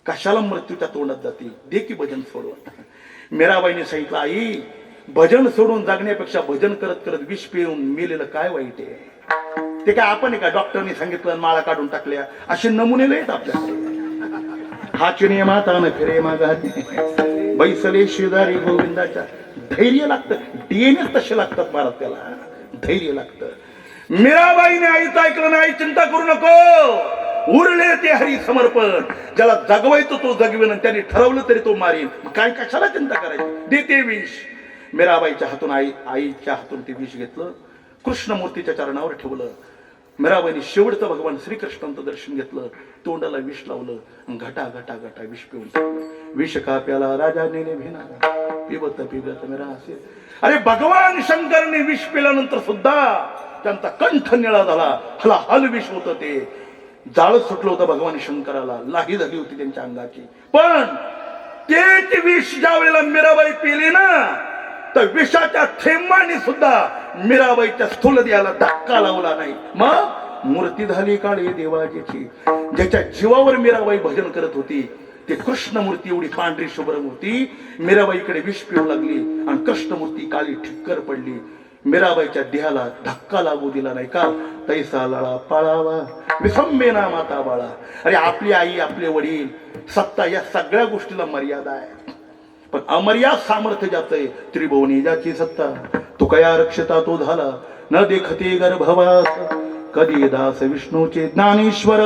कशाला मृत्यूच्या तोंडात जाते? दे की भजन सोडून. मीराबाईने सांगितलं, आई भजन सोडून जगण्यापेक्षा भजन करत करत विष पिऊन मेलेलं काय वाईट आहे? ते काय आपण का डॉक्टरनी सांगितलं माळा काढून टाकल्या असे नमुने नाहीत आपल्याकडे. हाची नियमाता न फिरे मागा बैसले शेजारी गोविंदाच्या. धैर्य लागतं. डीएनए तसे लागतात महाराज, त्याला धैर्य लागतं. मीराबाईने आईचं ऐकलं नाही. चिंता करू नको, उरले ते हरी समर्पण. ज्याला जगवायचं तो जगवेन, त्याने ठरवलं तरी तो मारीन. काय कशाला चिंता करायची? देते विष. मीराबाईच्या हातून आईच्या हातून ते विष घेतलं, कृष्णमूर्तीच्या चरणावर ठेवलं. मीराबाईने शेवटचं भगवान श्रीकृष्णांचं दर्शन घेतलं, तोंडाला विष लावलं, घटा घटा घटा विष पिऊन. विष का प्याला राजा नेने भिना, पिबत पिबत मेरा असे. अरे भगवान शंकरने विष पिल्यानंतर सुद्धा त्यांचा कंठ निळा झाला. हला हल विष होत ते. जाळ सुटलं होतं भगवान शंकराला, लाही झाली होती त्यांच्या अंगाची. पण तेच विष ज्या वेळेला मीराबाई पिली ना, तर विषाच्या थेंबाने सुद्धा मीराबाईच्या स्थूल देहाला धक्का लावला नाही. मग मूर्ती झाली काळी देवाची. ज्याच्या जीवावर मीराबाई भजन करत होती ते कृष्णमूर्ती एवढी पांढरी शुभ्र मूर्ती मीराबाईकडे विष पिऊ लागली आणि कृष्णमूर्ती काळी ठिक्कर पडली. मीराबाईच्या देहाला धक्का लागू दिला नाही का? तैसा लळा पाळावा विसंबेना माता बाळा. अरे आपली आई, आपले वडील, सत्ता या सगळ्या गोष्टीला मर्यादा आहे. पण अमर्याद सामर्थ्य ज्याचं आहे, त्रिभुवनी ज्याची सत्ता, तो कया रक्षता तो झाला न देखते गर्भवास. कधी दास विष्णूचे ज्ञानेश्वर.